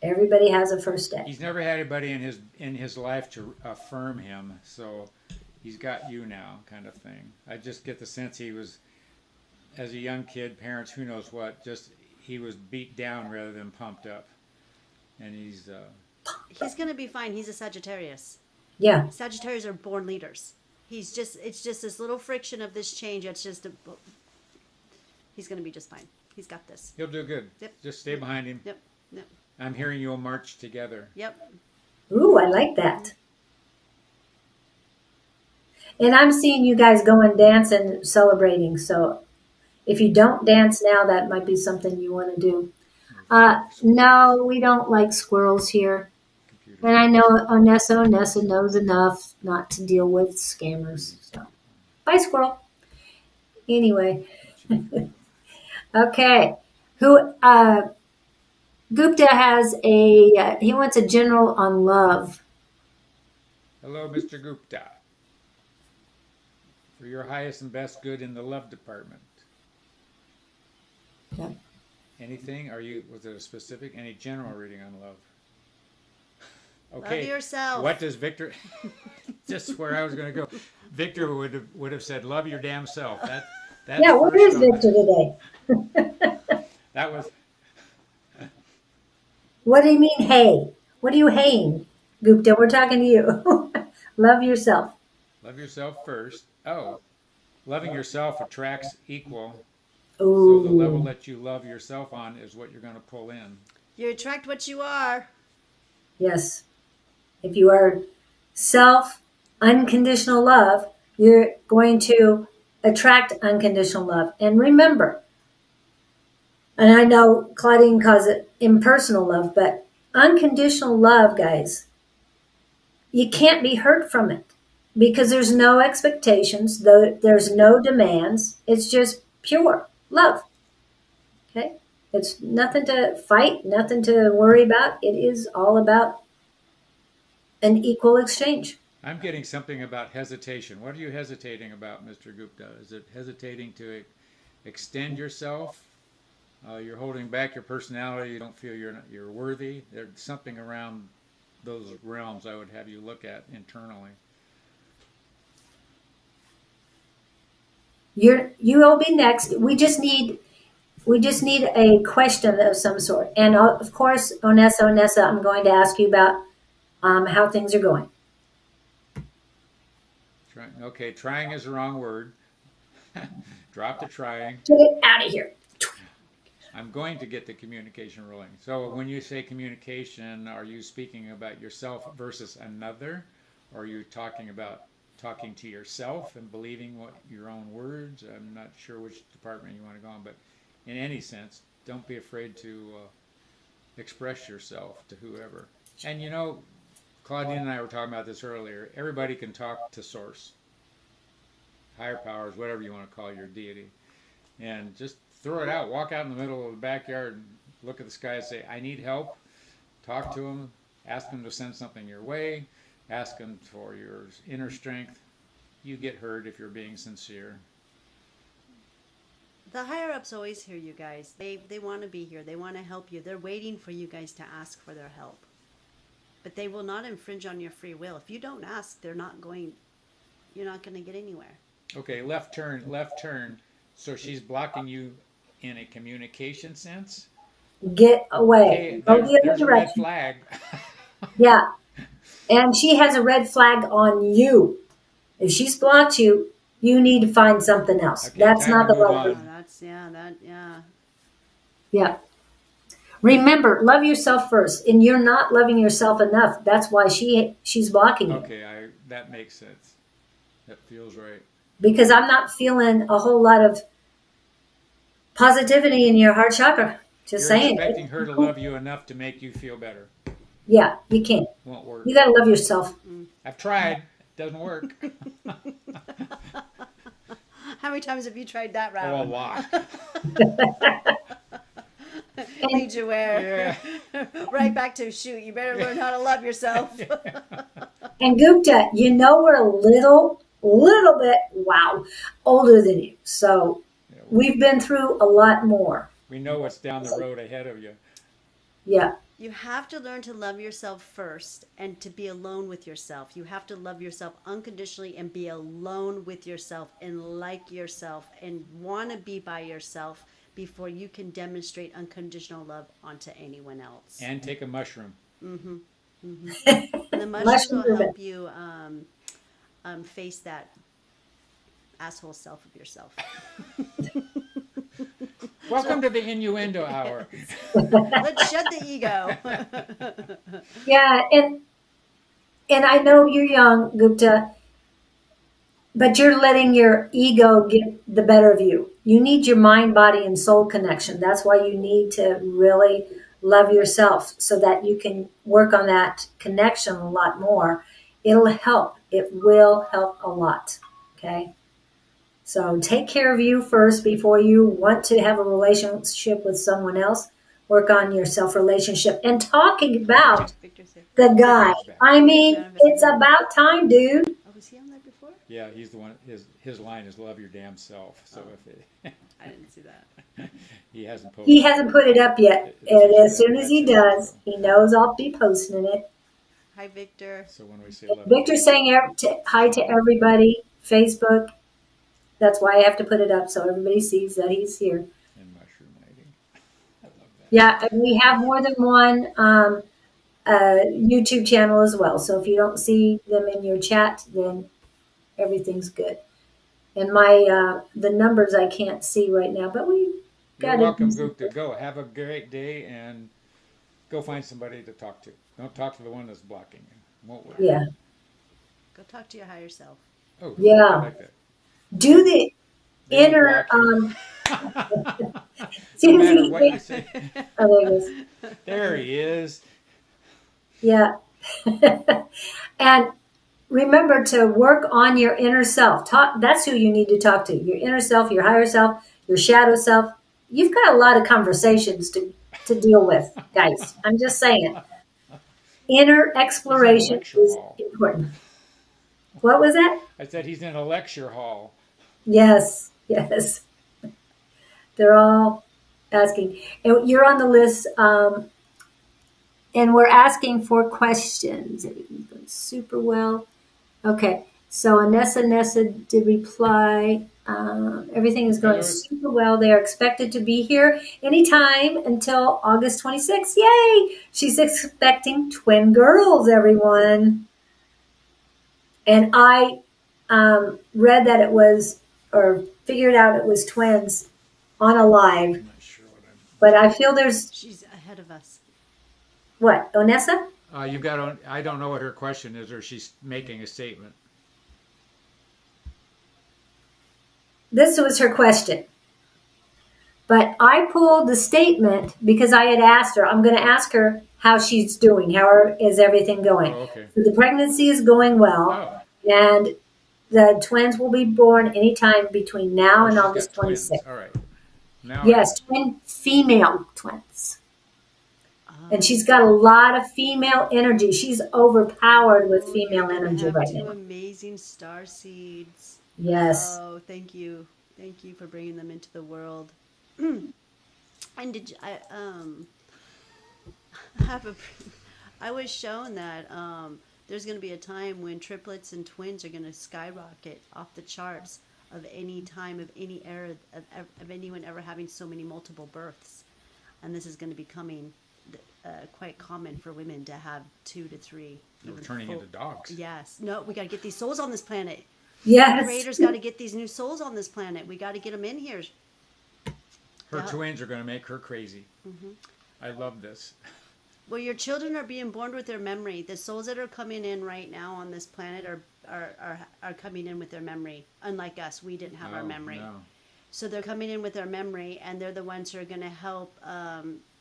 Everybody has a first day. He's never had anybody in his life to affirm him, so he's got you now, kind of thing. I just get the sense he was, as a young kid, parents, who knows what, just he was beat down rather than pumped up. And he's He's going to be fine. He's a Sagittarius. Yeah. Sagittarius are born leaders. It's just this little friction of this change. It's just he's going to be just fine. He's got this. he'll do good. Yep. Just stay behind him. Yep. Yep. I'm hearing you'll march together. Yep. Ooh, I like that. And I'm seeing you guys going dancing, celebrating. So if you don't dance now, that might be something you want to do. No, we don't like squirrels here. Computer. And I know Onessa knows enough not to deal with scammers. So, bye, squirrel. Anyway, okay. Gupta has he wants a general on love. Hello, Mr. Gupta. For your highest and best good in the love department. Yep. Anything? Was it a specific? Any general reading on love? Love yourself. What does Victor? Just where I was going to go. Victor would have said, "Love your damn self." That's Yeah, where first is on- Victor today? That was What do you mean, hey? What are you haying, Gupta? We're talking to you. Love yourself. love yourself first. Oh, loving yourself attracts equal. Ooh. So the level that you love yourself on is what you're going to pull in. You attract what you are. Yes. If you are self unconditional love, you're going to attract unconditional love. And remember, and I know Claudine calls it impersonal love, but unconditional love, guys, you can't be hurt from it because there's no expectations, there's no demands. It's just pure love. Okay? It's nothing to fight, nothing to worry about. It is all about an equal exchange. I'm getting something about hesitation. What are you hesitating about, Mr. Gupta? Is it hesitating to extend yourself? You're holding back your personality. You don't feel you're worthy. There's something around those realms I would have you look at internally. You will be next. We just need a question of some sort. And of course, Onessa, I'm going to ask you about how things are going. Okay, trying is the wrong word. Drop the trying. Get it out of here. I'm going to get the communication rolling. So when you say communication, are you speaking about yourself versus another? Or are you talking about talking to yourself and believing what your own words? I'm not sure which department you want to go on, but in any sense, don't be afraid to express yourself to whoever. And you know, Claudine and I were talking about this earlier. Everybody can talk to source, higher powers, whatever you want to call your deity, and just throw it out. Walk out in the middle of the backyard and look at the sky and say, I need help. Talk to them. Ask them to send something your way. Ask them for your inner strength. You get heard if you're being sincere. The higher ups always hear you guys. They want to be here. They want to help you. They're waiting for you guys to ask for their help. But they will not infringe on your free will. If you don't ask, you're not going to get anywhere. Okay, left turn, left turn. So she's blocking you in a communication sense? Get away. Okay, Go the other there's a red direction. flag. Yeah. And she has a red flag on you. If she's blocked you, you need to find something else. Okay, That's time not to the move right on. Oh, person. that's yeah. Yeah. Remember, love yourself first. And you're not loving yourself enough. That's why she's blocking you. Okay, that makes sense. That feels right. Because I'm not feeling a whole lot of positivity in your heart chakra. Just You're saying. expecting her to love you enough to make you feel better. Yeah, you can't. Won't work. You got to love yourself. I've tried. Doesn't work. How many times have you tried that route? Oh, a lot. Lead you where? Yeah. Right back to shoot. You better learn how to love yourself. And Gupta, we're a little bit, older than you. So Yeah, we've been through a lot more. we know what's down the road ahead of you. Yeah. You have to learn to love yourself first and to be alone with yourself. You have to love yourself unconditionally and be alone with yourself and like yourself and want to be by yourself before you can demonstrate unconditional love onto anyone else. And take a mushroom. And the mushrooms will help you face that asshole self of yourself. Welcome to the innuendo hour. Let's shed the ego. Yeah, and I know you're young, Gupta, but you're letting your ego get the better of you. You need your mind, body, and soul connection. That's why you need to really love yourself so that you can work on that connection a lot more. It'll help. It will help a lot. Okay? So take care of you first before you want to have a relationship with someone else. Work on your self-relationship. And talking about Victor's here. the guy, I mean, it's about time, dude. Oh, was he on that before? Yeah, he's the one. His line is "Love your damn self." So if I didn't see that. he hasn't posted, He hasn't put it up yet. And as soon as he does, he knows I'll be posting it. Hi, Victor. So when we say love, Victor's saying hi to everybody. Facebook. That's why I have to put it up so everybody sees that he's here. and mushroom lighting, I love that. Yeah, and we have more than one YouTube channel as well. So if you don't see them in your chat, then everything's good. And my the numbers I can't see right now, but we You're got welcome, it. Gupta. Go have a great day and go find somebody to talk to. Don't talk to the one that's blocking you. Won't work. Yeah, Go talk to your higher self. Oh, Yeah. I like that. do the They won't inner. block you. See, No matter what you say. oh, there it is. There he is. Yeah. And remember to work on your inner self. That's who you need to talk to. Your inner self, your higher self, your shadow self. You've got a lot of conversations to deal with, guys. I'm just saying. Inner exploration lecture is hall. important. What was that? I said he's in a lecture hall. Yes. They're all asking. And you're on the list. And we're asking for questions. Everything's going super well. Okay, so Nessa did reply. Everything is going super well. They are expected to be here anytime until August 26th. Yay! She's expecting twin girls, everyone. And I read that it was, or figured out it was twins on a live. I'm not sure what But I feel there's, She's ahead of us. what, Onessa? you've got on. I don't know what her question is, or she's making a statement. This was her question. But I pulled the statement because I had asked her, I'm going to ask her how she's doing. How is everything going? Oh, okay. So the pregnancy is going well. Oh, And the twins will be born anytime between now and she's August got twins. 26th. All right. Now Yes, twin female twins. Oh. And she's got a lot of female energy. She's overpowered with female You're gonna energy have right two now. amazing star seeds. Yes. Oh, thank you. Thank you for bringing them into the world. And did you, have a, I was shown that there's going to be a time when triplets and twins are going to skyrocket off the charts of any time of any era of anyone ever having so many multiple births, and this is going to be coming quite common for women to have 2 to 3. We're turning into dogs. Yes. No, we got to get these souls on this planet. Yes. The creator's got to get these new souls on this planet. We got to get them in here. Her twins are going to make her crazy. Mm-hmm. I love this. Well, your children are being born with their memory. The souls that are coming in right now on this planet are coming in with their memory. Unlike us, we didn't have our memory. No. So they're coming in with their memory, and they're the ones who are going to help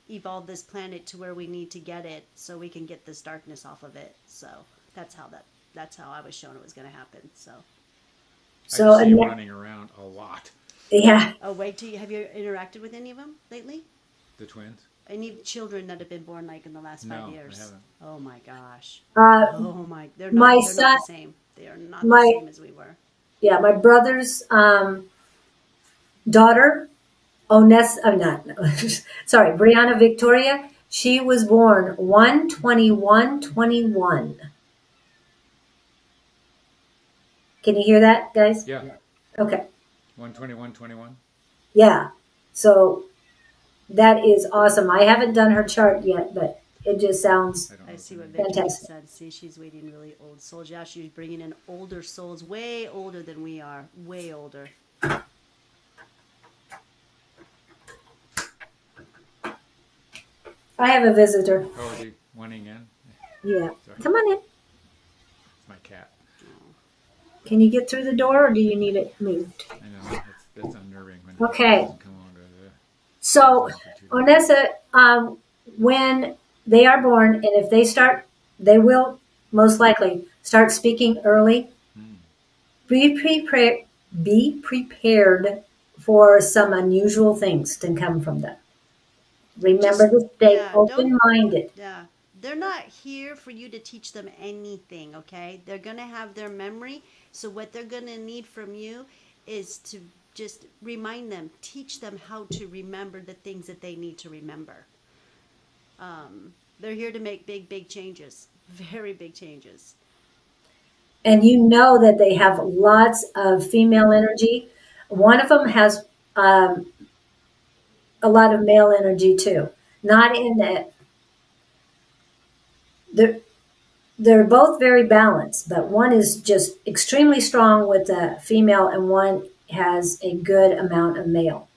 evolve this planet to where we need to get it, so we can get this darkness off of it. So that's how I was shown it was going to happen. So I see you running around a lot. Yeah. Oh, wait till you have you interacted with any of them lately? The twins? Any children that have been born like in the last 5 years? I haven't. Oh my gosh. Oh my, they're not son, the same. They are not the same as we were. Yeah, my brother's daughter, Brianna Victoria, she was born 1/21/21. Can you hear that, guys? Yeah. Okay. 1/21/21. Yeah. So that is awesome. I haven't done her chart yet, but it just sounds I see what Vicky fantastic. said. See, she's waiting really old souls. Yeah, she's bringing in older souls, way older than we are. Way older. I have a visitor. Oh, is he wanting in? Yeah. Sorry. Come on in. It's my cat. Can you get through the door, or do you need it moved? I know. That's unnerving. When Okay. it doesn't come on to So, Onessa, when they are born, and if they will most likely start speaking early. Be prepared for some unusual things to come from them. Remember to stay open-minded. Yeah. They're not here for you to teach them anything, okay? They're going to have their memory. So what they're going to need from you is to just remind them, teach them how to remember the things that they need to remember. They're here to make big, big changes. Very big changes. And you know that they have lots of female energy. One of them has a lot of male energy too. Not in that they're both very balanced, but one is just extremely strong with the female, and one has a good amount of male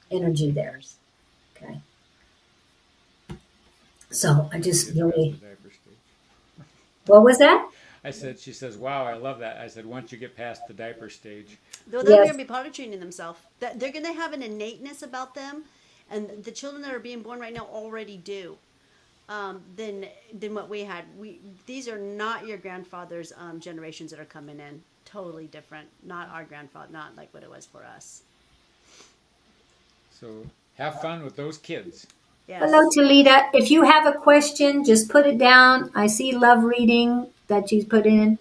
energy there. Okay. So I just really. What was that? I said, she says, wow, I love that. I said, once you get past the diaper stage. They're going to be potty training themselves. They're going to have an innateness about them, and the children that are being born right now already do. Than what we had. These are not your grandfather's generations that are coming in. Totally different. Not our grandfather. Not like what it was for us. So have fun with those kids. Yes. Hello, Talita. If you have a question, just put it down. I see love reading that you put in.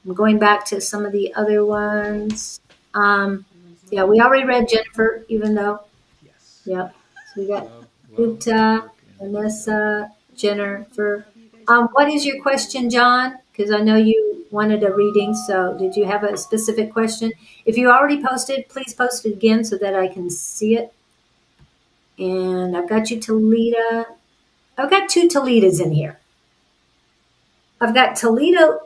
I'm going back to some of the other ones. Yeah, we already read Jennifer, even though. Yes. Yep. So we got Uta, Vanessa, Jennifer. What is your question, John? Because I know you wanted a reading. So did you have a specific question? If you already posted, please post it again so that I can see it. And I've got you, Talita. I've got 2 Talitas in here. I've got Talita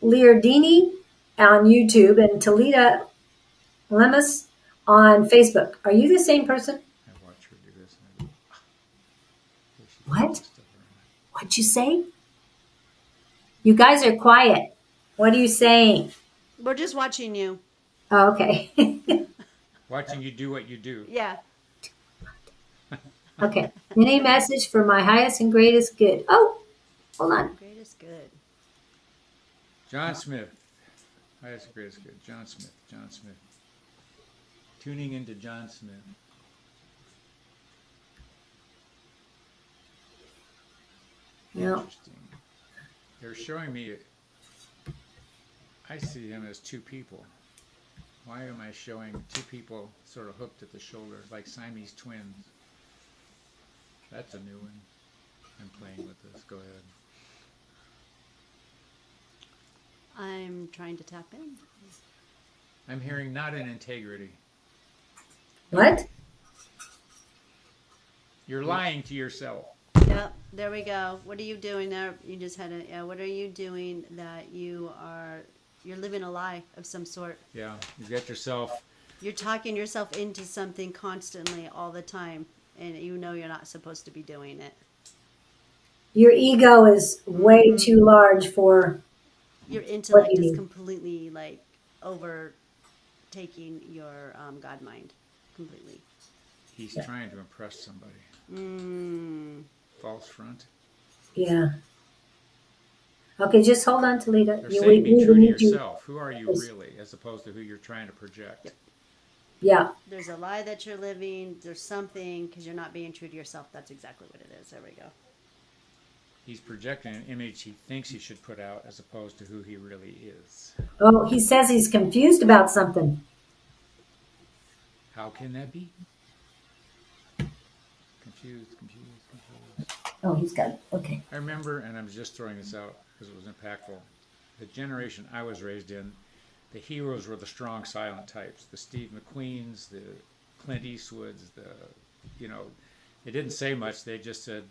Liardini on YouTube and Talita Lemus on Facebook. Are you the same person? I watch her do this. What? What'd you say? You guys are quiet. What are you saying? We're just watching you. Oh, okay. Watching you do what you do. Yeah. Okay. Any message for my highest and greatest good? Oh, hold on. Greatest good. John Smith. Highest and greatest good. John Smith. John Smith. Tuning into John Smith. Yeah. Interesting. They're showing me, I see him as 2 people. Why am I showing two people sort of hooked at the shoulder, like Siamese twins? That's a new one. I'm playing with this. Go ahead. I'm trying to tap in. I'm hearing not in integrity. What? You're lying to yourself. Yep, there we go. What are you doing there? You just had a, yeah, what are you doing that you're living a lie of some sort? Yeah, you got yourself. You're talking yourself into something constantly all the time, and you know you're not supposed to be doing it. Your ego is way too large for Your what intellect you is need. completely like overtaking your God mind completely. He's trying to impress somebody. False front. Yeah. Okay, just hold on, Talita. They're You, saying be true to need you. yourself. Who are you really, as opposed to who you're trying to project? Yep. Yeah. There's a lie that you're living. There's something because you're not being true to yourself. That's exactly what it is. There we go. He's projecting an image he thinks he should put out as opposed to who he really is. Oh, he says he's confused about something. How can that be? Confused. Oh, he's got it. Okay. I remember, and I'm just throwing this out because it was impactful, the generation I was raised in, the heroes were the strong, silent types. The Steve McQueens, the Clint Eastwoods, they didn't say much. They just said,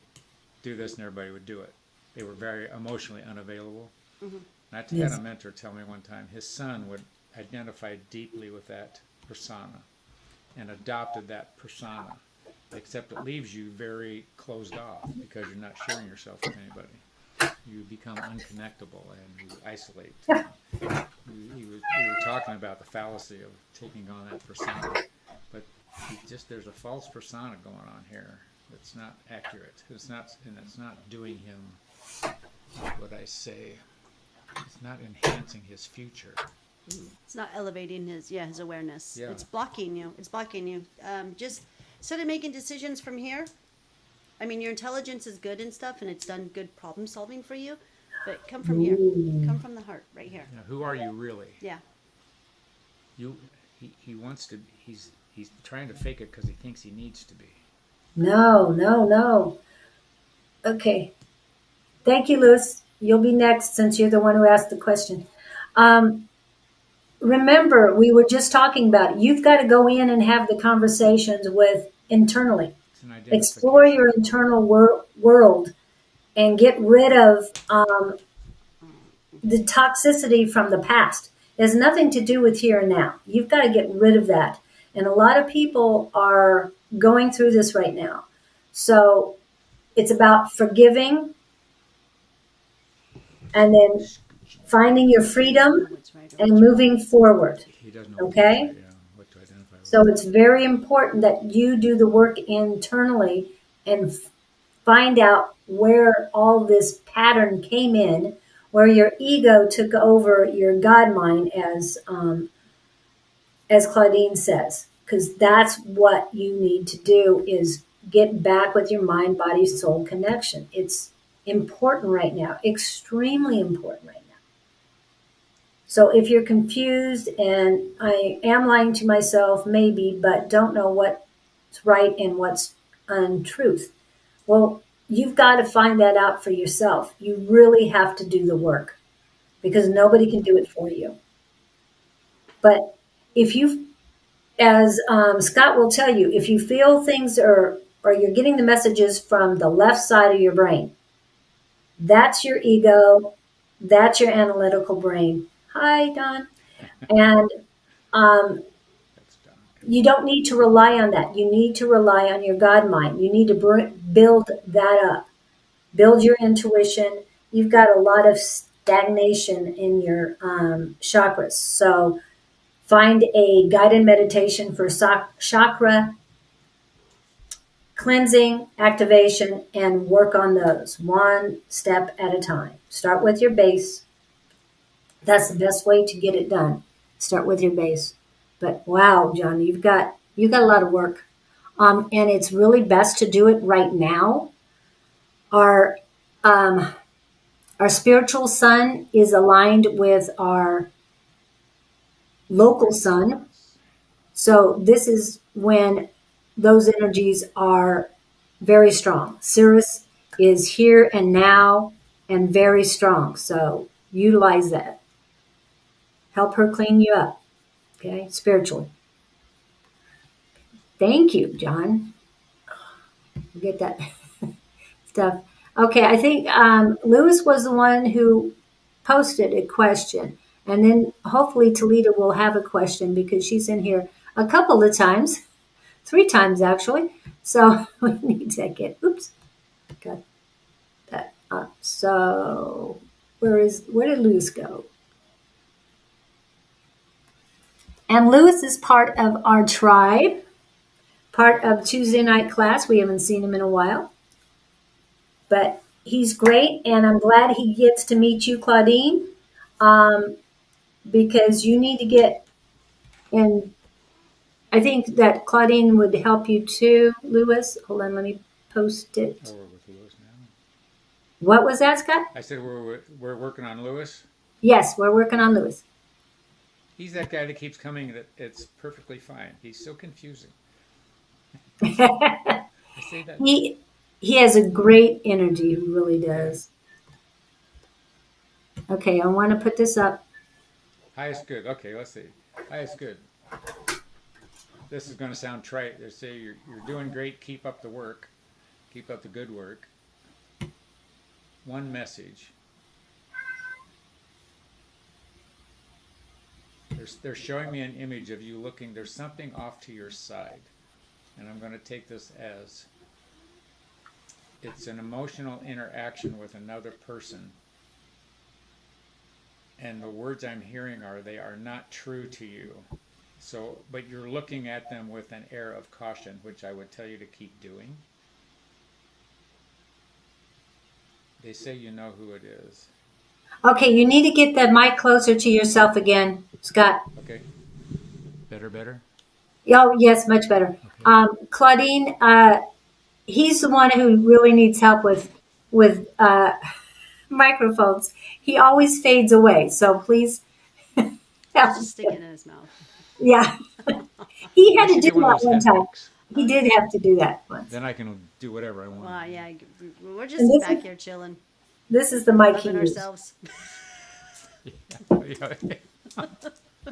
do this, and everybody would do it. They were very emotionally unavailable. And I had a mentor tell me one time his son would identify deeply with that persona and adopted that persona, except it leaves you very closed off because you're not sharing yourself with anybody. You become unconnectable and you isolate. We were talking about the fallacy of taking on that persona, but there's a false persona going on here that's not accurate. It's not doing him what I say. It's not enhancing his future. It's not elevating his awareness. Yeah. It's blocking you. Just instead of making decisions from here. I mean, your intelligence is good and stuff, and it's done good problem solving for you. But come from here. Come from the heart, right here. Now, who are you really? Yeah. He wants to. He's trying to fake it because he thinks he needs to be. No. Okay. Thank you, Louis. You'll be next since you're the one who asked the question. Remember, we were just talking about it. You've got to go in and have the conversations with internally. It's an Explore identification. your internal world and get rid of the toxicity from the past. It has nothing to do with here and now. You've got to get rid of that. And a lot of people are going through this right now. So it's about forgiving and then finding your freedom What's right or and what's moving forward. He doesn't know Okay? what to identify with. So it's very important that you do the work internally and find out where all this pattern came in, where your ego took over your God mind, as Claudene says, because that's what you need to do is get back with your mind, body, soul connection. It's important right now, extremely important right now. So if you're confused, and I am lying to myself, maybe, but don't know what's right and what's untruth, well, you've got to find that out for yourself. You really have to do the work because nobody can do it for you. But if you, as Scott will tell you, if you feel things or you're getting the messages from the left side of your brain, that's your ego, that's your analytical brain. Hi, Don. And That's done. you don't need to rely on that. You need to rely on your God mind. You need to build that up. Build your intuition. You've got a lot of stagnation in your chakras. So find a guided meditation for chakra cleansing, activation, and work on those one step at a time. Start with your base. That's the best way to get it done. Start with your base. But wow, John, you've got a lot of work. And it's really best to do it right now. Our spiritual sun is aligned with our local sun. So this is when those energies are very strong. Cirrus is here and now and very strong. So utilize that. Help her clean you up, okay, spiritually. Thank you, John. Get that stuff. Okay, I think Lewis was the one who posted a question. And then hopefully Talita will have a question because she's in here a couple of times, 3 times actually. So we need to oops, got that up. So where did Lewis go? And Lewis is part of our tribe, part of Tuesday night class. We haven't seen him in a while. But he's great, and I'm glad he gets to meet you, Claudine, because you need to get in. I think that Claudine would help you too, Lewis. Hold on, let me post it. Oh, we're with Lewis now. What was that, Scott? I said we're working on Lewis. Yes, we're working on Lewis. He's that guy that keeps coming. That it's perfectly fine. He's so confusing. he I say that. he has a great energy. He really does. Okay, I want to put this up. Highest good. Okay, let's see. Highest good. This is going to sound trite. They say you're doing great. Keep up the work. Keep up the good work. One message. They're showing me an image of you looking. There's something off to your side, and I'm going to take this as it's an emotional interaction with another person. And the words I'm hearing are they are not true to you. So, but you're looking at them with an air of caution, which I would tell you to keep doing. They say you know who it is. Okay, you need to get the mic closer to yourself again, Scott. Okay. Better? Oh, yes, much better. Okay. Claudine, he's the one who really needs help with microphones. He always fades away, so please help. Just stick it in his mouth. Yeah. He had I to should do get one that of those one time. headphones. He did have to do that once. Then I can do whatever I want. Well, yeah, we're And just this back is- here chilling, This is the mic he loving used. ourselves.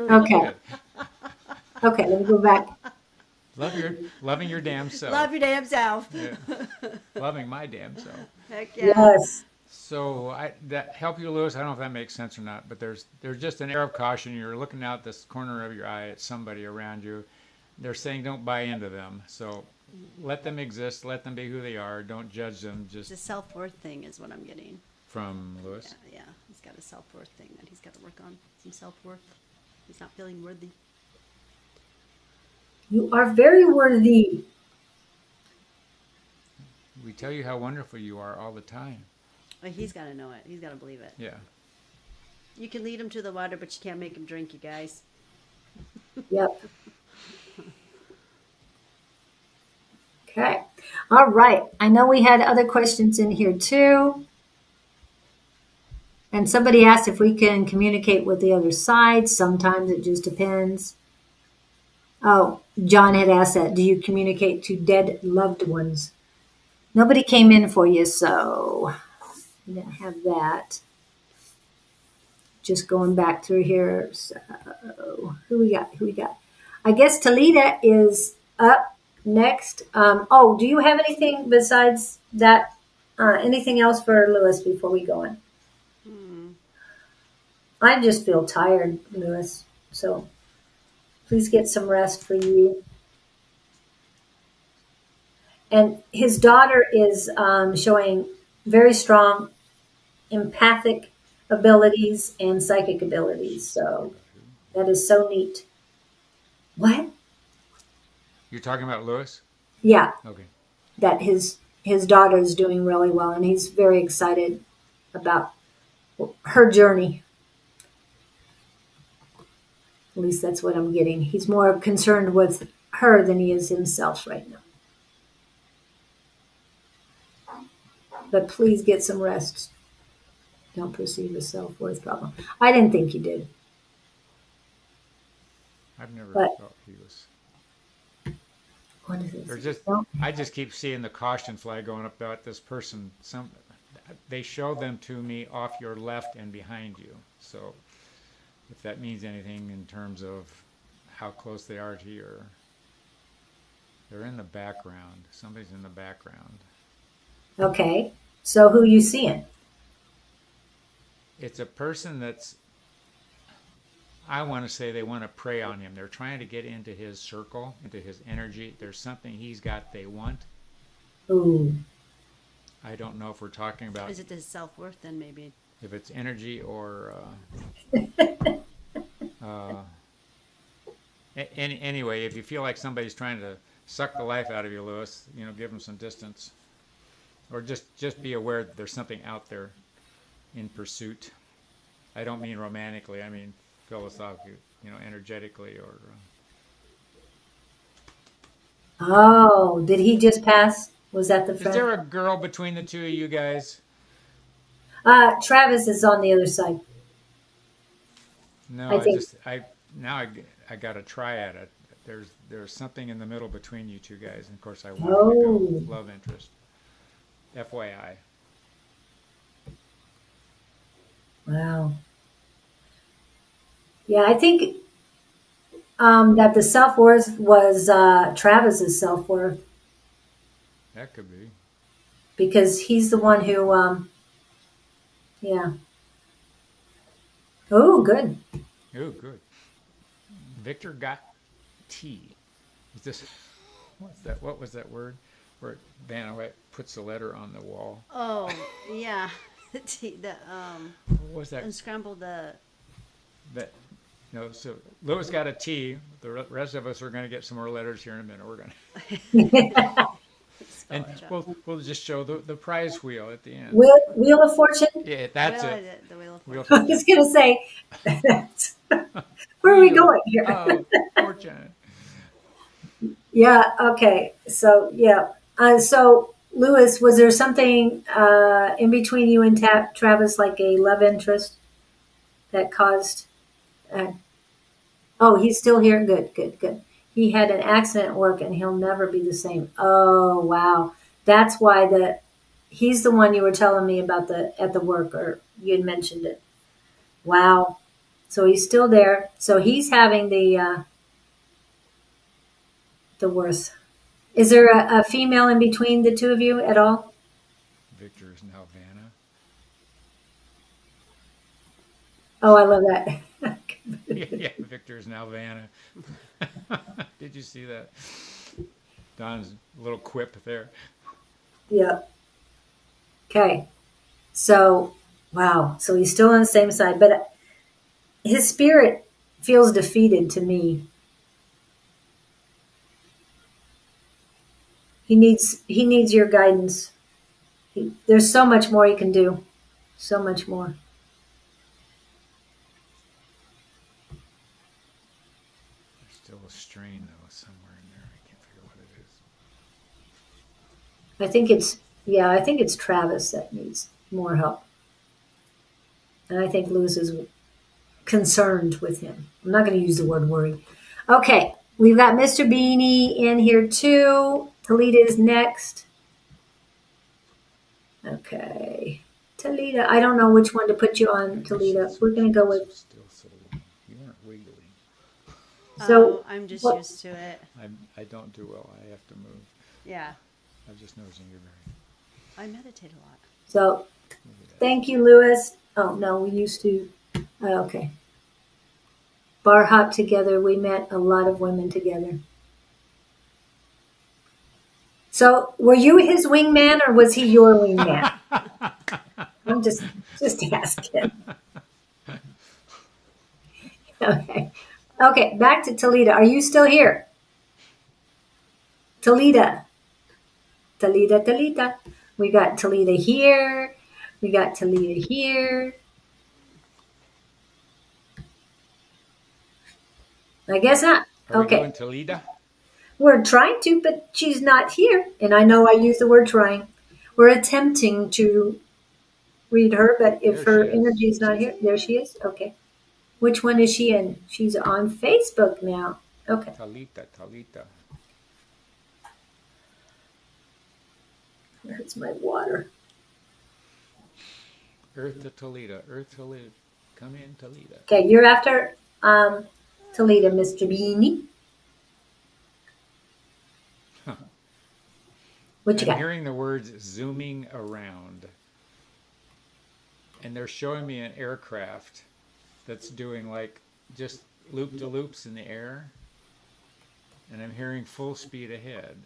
Okay. Okay, let me go back. Loving your damn self. Love your damn self. Yeah. Loving my damn self. Heck yeah. Yes. So that help you, Lewis. I don't know if that makes sense or not, but there's just an air of caution. You're looking out this corner of your eye at somebody around you. They're saying don't buy into them. So let them exist. Let them be who they are. Don't judge them. It's Just a self-worth thing is what I'm getting. from Lewis. Yeah, he's got a self-worth thing that he's got to work on. Some self-worth. He's not feeling worthy. You are very worthy. We tell you how wonderful you are all the time. But he's got to know it. He's got to believe it. Yeah. You can lead him to the water, but you can't make him drink, you guys. Yep. Okay. All right. I know we had other questions in here too. And somebody asked if we can communicate with the other side. Sometimes it just depends. Oh, John had asked that. Do you communicate to dead loved ones? Nobody came in for you, so we didn't have that. Just going back through here. So who we got? I guess Talita is up next. Do you have anything besides that? Anything else for Lewis before we go on? I just feel tired, Lewis. So please get some rest for you. And his daughter is showing very strong empathic abilities and psychic abilities. So that is so neat. What? You're talking about Lewis? Yeah, Okay. that his daughter is doing really well, and he's very excited about her journey. At least that's what I'm getting. He's more concerned with her than he is himself right now. But please get some rest. Don't perceive a self-worth problem. I didn't think you did. I've never But felt he was. what is it? There's just No. I just keep seeing the caution flag going up about this person. They show them to me off your left and behind you. So if that means anything in terms of how close they are to your, they're in the background. Somebody's in the background. Okay. So who you seeing? It's a person that's, I want to say they want to prey on him. They're trying to get into his circle, into his energy. There's something he's got they want. Ooh. I don't know if we're talking about Is it his self worth then maybe? if it's energy or anyway, if you feel like somebody's trying to suck the life out of you, Lewis, give them some distance, or just be aware that there's something out there in pursuit. I don't mean romantically. I mean philosophically, energetically, or. Oh, did he just pass? Was that the Is friend? there a girl between the two of you guys? Travis is on the other side. No, I think. I got to try at it. There's something in the middle between you two guys, and of course I wanted to Oh. go love interest. FYI. Wow. Yeah, I think that the self worth was Travis's self worth That could be. because he's the one who. Yeah. Oh, good. Oh, good. Victor got tea. Is this? What's that? What was that word? Where Vanna White puts the letter on the wall. Oh, yeah. What was that? Unscrambled the. That. No. So Lewis got a T. The rest of us are going to get some more letters here in a minute. We're going to. And we'll just show the prize wheel at the end. Wheel of Fortune? Yeah, that's Wheel it. The Wheel of Wheel of I was going to say, where are we Wheel going here? of Fortune. Yeah, okay. So, yeah. So, Lewis, was there something in between you and Travis, like a love interest that caused. Oh, he's still here? Good, good, good. He had an accident at work and he'll never be the same. Oh, wow. That's why he's the one you were telling me about at the work, or you had mentioned it. Wow. So he's still there. So he's having the worst. Is there a female in between the two of you at all? Victor is now Vanna. Oh, I love that. Yeah, Victor is now Vanna. Did you see that? Don's little quip there. Yeah. Okay. So, wow. So he's still on the same side, but his spirit feels defeated to me. He needs your guidance. There's so much more he can do. So much more. There's still a strain though somewhere in there. I can't figure what it is. I think it's Travis that needs more help. And I think Lewis is concerned with him. I'm not going to use the word worry. Okay, we've got Mr. Beanie in here too. Talita is next. Okay. Talita, I don't know which one to put you on, Talita. We're going to go with. Still so you weren't wiggling. So I'm just what- used to it. I don't do well. I have to move. Yeah. I'm just noticing you're very. I meditate a lot. So thank you, Lewis. Oh, no, we used to. Okay. Bar hop together. We met a lot of women together. So were you his wingman or was he your wingman? I'm just asking. Okay. Okay, back to Talita. Are you still here? Talita. Talita. We got Talita here. We got Talita here. I guess not. Are we Okay. going to Lida? We're trying to, but she's not here. And I know I use the word trying. We're attempting to read her, but if There her she is. energy is not here, there she is. Okay. Which one is she in? She's on Facebook now. Okay. Talita. Where's my water? Earth to Toledo. Come in, Toledo. Okay, you're after Toledo, Mr. Beanie. What you I'm got? hearing the words zooming around. And they're showing me an aircraft that's doing like just loop-de-loops in the air. And I'm hearing full speed ahead.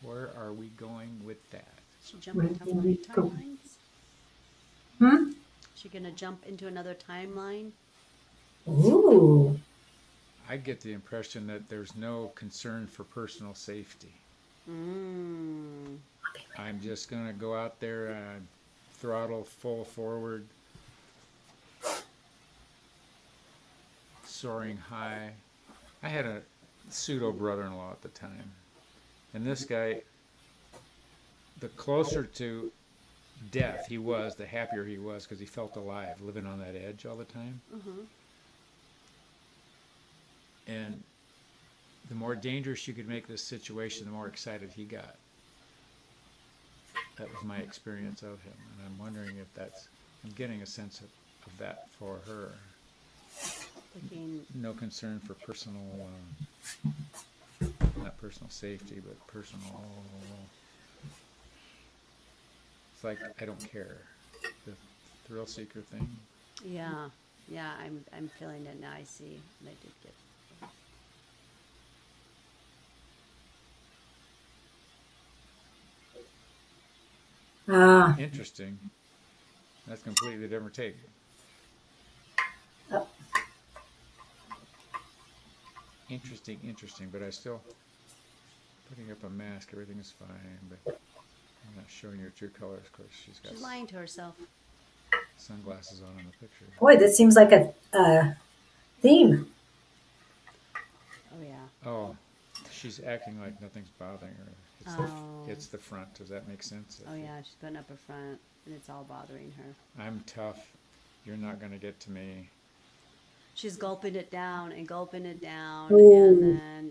Where are we going with that? She jump into timelines? Hmm? She gonna jump into another timeline? Ooh. I get the impression that there's no concern for personal safety. Mm. I'm just going to go out there, throttle full forward, soaring high. I had a pseudo brother-in-law at the time. And this guy, the closer to death he was, the happier he was because he felt alive, living on that edge all the time. Mm-hmm. And the more dangerous you could make this situation, the more excited he got. That was my experience of him. And I'm wondering if I'm getting a sense of that for her. No concern for personal, not personal safety, but personal, it's like, I don't care. The thrill seeker thing. Yeah, I'm feeling it now. I see. And I did get. Interesting. That's completely different take. Oh. Interesting, but I still putting up a mask, everything is fine, but I'm not showing your true colors because she's lying to herself. Sunglasses on in the picture. Boy, this seems like a theme. Oh yeah. Oh, she's acting like nothing's bothering her. It's the front. Does that make sense? Oh yeah, she's putting up her front, and it's all bothering her. I'm tough. You're not going to get to me. She's gulping it down and gulping it down, Ooh. and then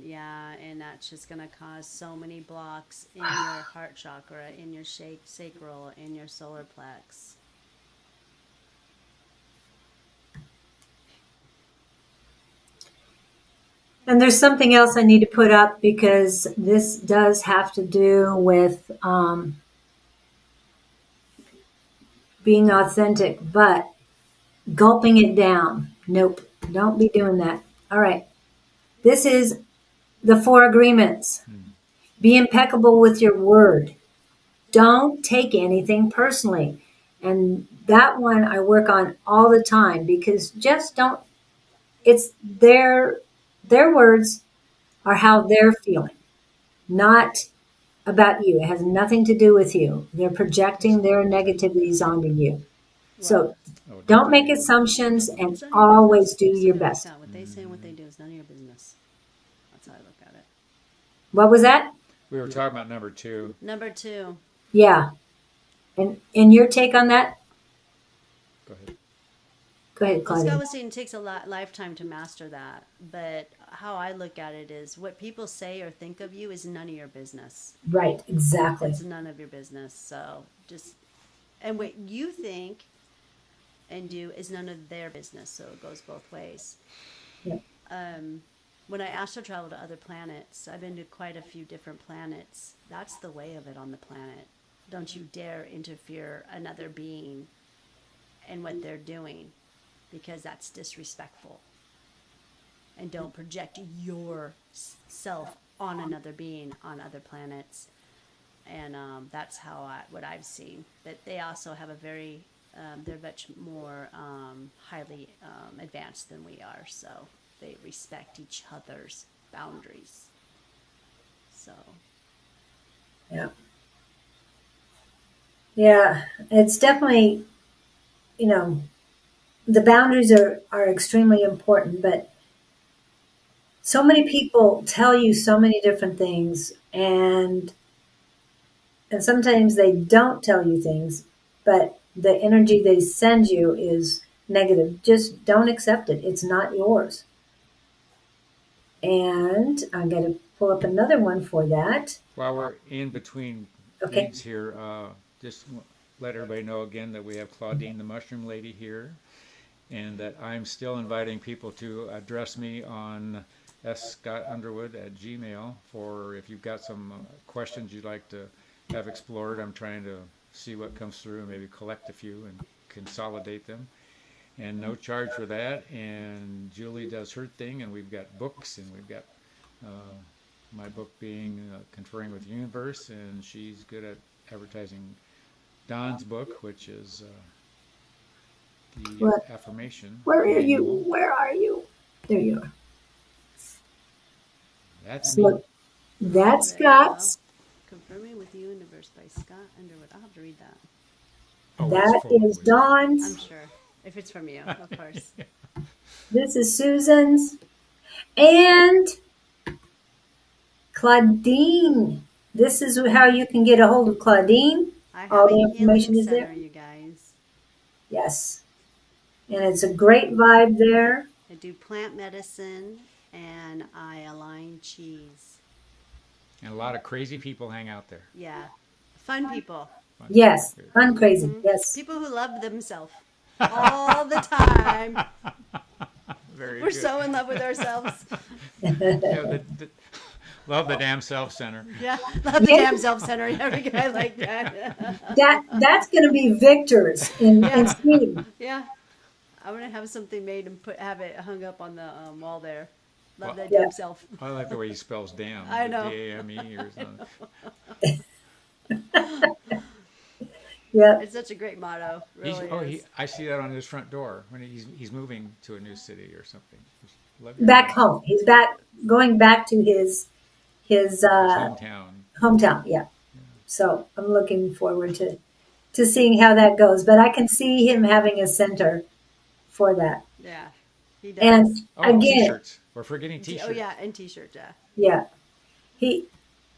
and that's just gonna cause so many blocks in your heart chakra, in your sacral, in your solar plex. And there's something else I need to put up because this does have to do with being authentic, but gulping it down. Nope, don't be doing that. All right. This is the 4 agreements. Be impeccable with your word. Don't take anything personally. And that one I work on all the time because just don't, it's their words are how they're feeling, not about you. It has nothing to do with you. They're projecting their negativities onto you. So don't make assumptions and always do your best. What they say and what they do is none of your business. That's how I look at it. What was that? We were talking about number 2. Number 2. Yeah. And your take on that? Go ahead. Go ahead, Claudene. Scott was saying it takes a lifetime to master that. But how I look at it is what people say or think of you is none of your business. Right, exactly. It's none of your business. So and what you think and do is none of their business. So it goes both ways. Yeah. When I astral travel to other planets, I've been to quite a few different planets. That's the way of it on the planet. Don't you dare interfere another being in what they're doing, because that's disrespectful. And don't project yourself on another being on other planets. And that's how what I've seen. But they also have a very, they're much more highly advanced than we are. So they respect each other's boundaries. So. Yeah. Yeah, it's definitely, the boundaries are extremely important, but so many people tell you so many different things, and sometimes they don't tell you things, but the energy they send you is negative. Just don't accept it. It's not yours. And I'm going to pull up another one for that. While we're in between Okay. reads here, just let everybody know again that we have Claudene, the mushroom lady, here, and that I'm still inviting people to address me on scottunderwood@gmail for if you've got some questions you'd like to have explored. I'm trying to see what comes through and maybe collect a few and consolidate them. And no charge for that. And Juley does her thing, and we've got books, and we've got my book being Conferring with the Universe, and she's good at advertising Don's book, which is the What? affirmation. Where are you? manual. Where are you? There you are. That's me. Look, that's Very well. Scott's. Confirming with the Universe by Scott Underwood. I'll have to read that. Oh, it's That full of is wisdom. I'm Dawn's. sure. If it's from you, of course. This is Susan's. And Claudene. This is how you can get a hold of Claudene. I have All the a information healing is there. center, you guys. Yes. And it's a great vibe there. I do plant medicine and I align cheese. And a lot of crazy people hang out there. Yeah. Fun people. Fun. Yes. Good. Uncrazy. Mhm. Yes. People who love themselves all the time. Very We're good. so in love with ourselves. Yeah, love the damn self center. Yeah. Love the Yeah. damn self center. Every guy like that. That's going to be Victor's in Yeah. Sweden. Yeah. I'm gonna have something made and have it hung up on the wall there. Love that Yeah. damn self. I like the way he spells damn. I know. D-A-M-E or something. Yeah. It's such a great motto. Really is. I see that on his front door when he's moving to a new city or something. Back home. He's going back to his His hometown. hometown. Yeah. So I'm looking forward to seeing how that goes. But I can see him having a center for that. Yeah. He does. And Oh, again, t-shirts. We're forgetting t-shirts. Oh yeah, and t-shirts. Yeah. yeah, he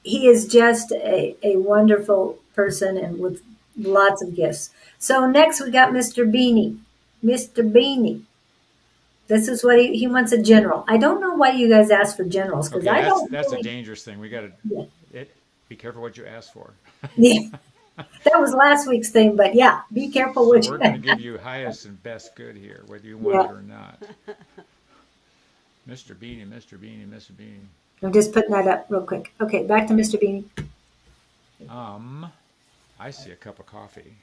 is just a wonderful person and with lots of gifts. So next we got Mr. Beanie. Mr. Beanie. This is what he wants a general. I don't know why you guys ask for generals because Okay, I don't. that's a really- dangerous thing. We got to Yeah. be careful what you ask for. Yeah, that was last week's thing, but yeah, be careful So what we're you. going to give you highest and best good here, whether you want Yeah. it or not. Mr. Beanie, Mr. Beanie, Mr. Beanie. I'm just putting that up real quick. Okay, back to Mr. Beanie. I see a cup of coffee.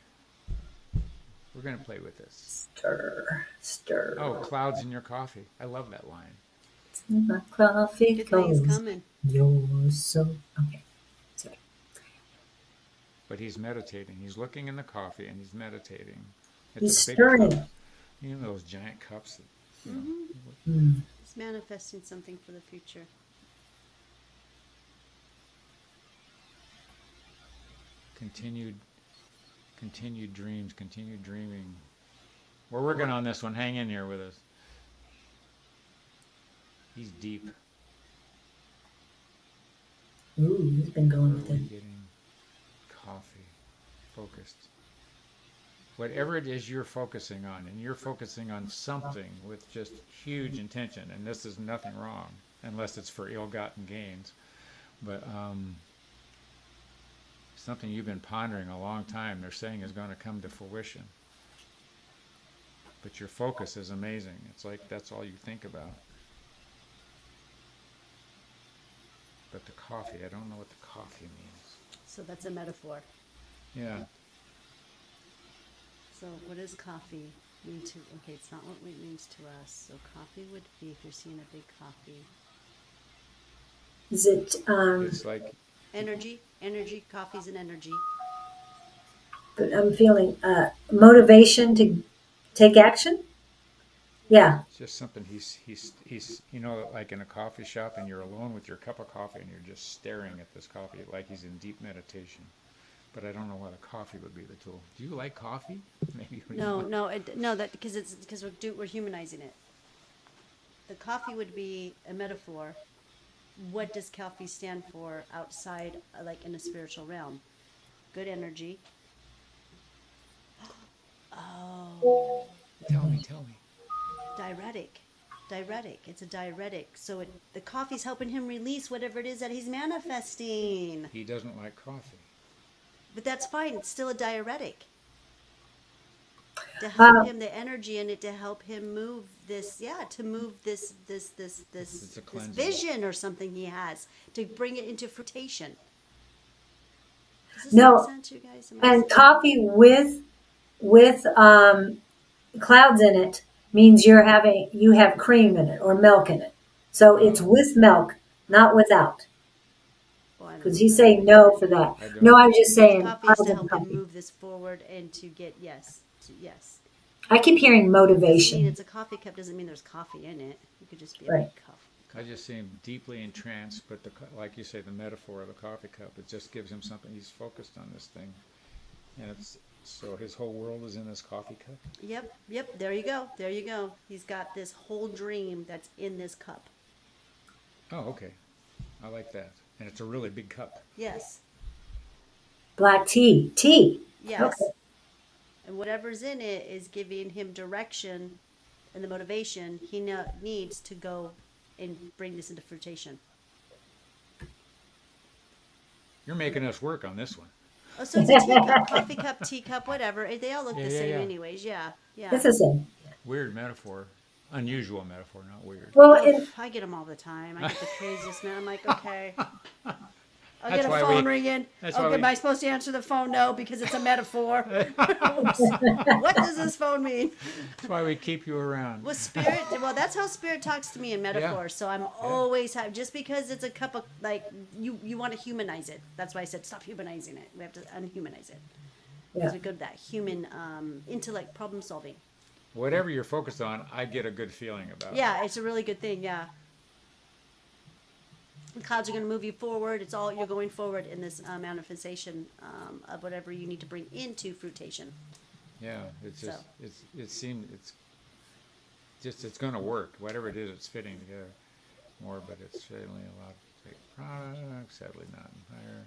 We're going to play with this. Stir, stir. Oh, clouds in your coffee. I love that line. My coffee Good things goes. coming. You're so okay. Sorry. But he's meditating. He's looking in the coffee and he's meditating. It's He's a big stirring. cup. You know those giant cups that, you know, Mm. It's manifesting something for the future. continued dreams, continued dreaming. We're working on this one. Hang in here with us. He's deep. Ooh, he's been going with We're it. getting coffee, focused. Whatever it is you're focusing on, and you're focusing on something with just huge intention, and this is nothing wrong, unless it's for ill-gotten gains. But something you've been pondering a long time, they're saying is going to come to fruition. But your focus is amazing. It's like that's all you think about. But the coffee, I don't know what the coffee means. So that's a metaphor. Yeah. So what does coffee mean to? Okay, it's not what it means to us. So coffee would be if you're seeing a big coffee. Is it? It's like Energy. Coffee's an energy. But I'm feeling motivation to take action. Yeah. it's just something he's you know, like in a coffee shop and you're alone with your cup of coffee and you're just staring at this coffee like he's in deep meditation. But I don't know why the coffee would be the tool. Do you like coffee? Maybe you No, don't. no, that because we're humanizing it. The coffee would be a metaphor. What does coffee stand for outside, like in a spiritual realm? Good energy, Tell me. Diuretic. Diuretic. It's a diuretic. So the coffee's helping him release whatever it is that he's manifesting. He doesn't like coffee. But that's fine. It's still a diuretic. To help him, the energy in it, to help him move this, to move this It's a cleansing. vision or something he has, to bring it into fruition. Does this No, make sense, you guys? Am I and saying- coffee with clouds in it means you have cream in it or milk in it. So it's with milk, not without. Well, I don't Because know. he's saying no for that. I don't. No, I'm just saying Coffee is to positive help him coffee. move this forward and to get yes. I keep hearing Doesn't mean motivation. it's a coffee cup. Doesn't mean there's coffee in it. It could just be a Right. big cup. I just see him deeply entranced, but like you say, the metaphor of the coffee cup, it just gives him something. He's focused on this thing, and so his whole world is in this coffee cup. Yep. There you go. He's got this whole dream that's in this cup. Oh, okay. I like that, and it's a really big cup. Yes. Black tea. Tea. Yes. Okay. And whatever's in it is giving him direction and the motivation he needs to go and bring this into fruition. You're making us work on this one. Oh, so it's a teacup, coffee cup, teacup, whatever. They all look Yeah, the yeah, same yeah. anyways. Yeah. This is it. Weird metaphor, unusual metaphor, not weird. Well, Oh, I get them all the time. I get the craziest man. I'm like, okay. I'll That's get a why phone we- ringing. that's Okay, why we- am I supposed to answer the phone? No, because it's a metaphor. What does this phone mean? That's why we keep you around. Well, that's how spirit talks to me in metaphors. So I'm always just because it's a cup of, like, you want to humanize it. That's why I said stop humanizing it. We have to unhumanize it. Because Yeah. we go to that human intellect problem solving. Whatever you're focused on, I get a good feeling about. Yeah, it's a really good thing. Yeah. The clouds are going to move you forward. You're going forward in this manifestation of whatever you need to bring into fruition. Yeah, it's just So. it's going to work. Whatever it is, it's fitting together more. But it's certainly a lot of fake products. Sadly, not higher.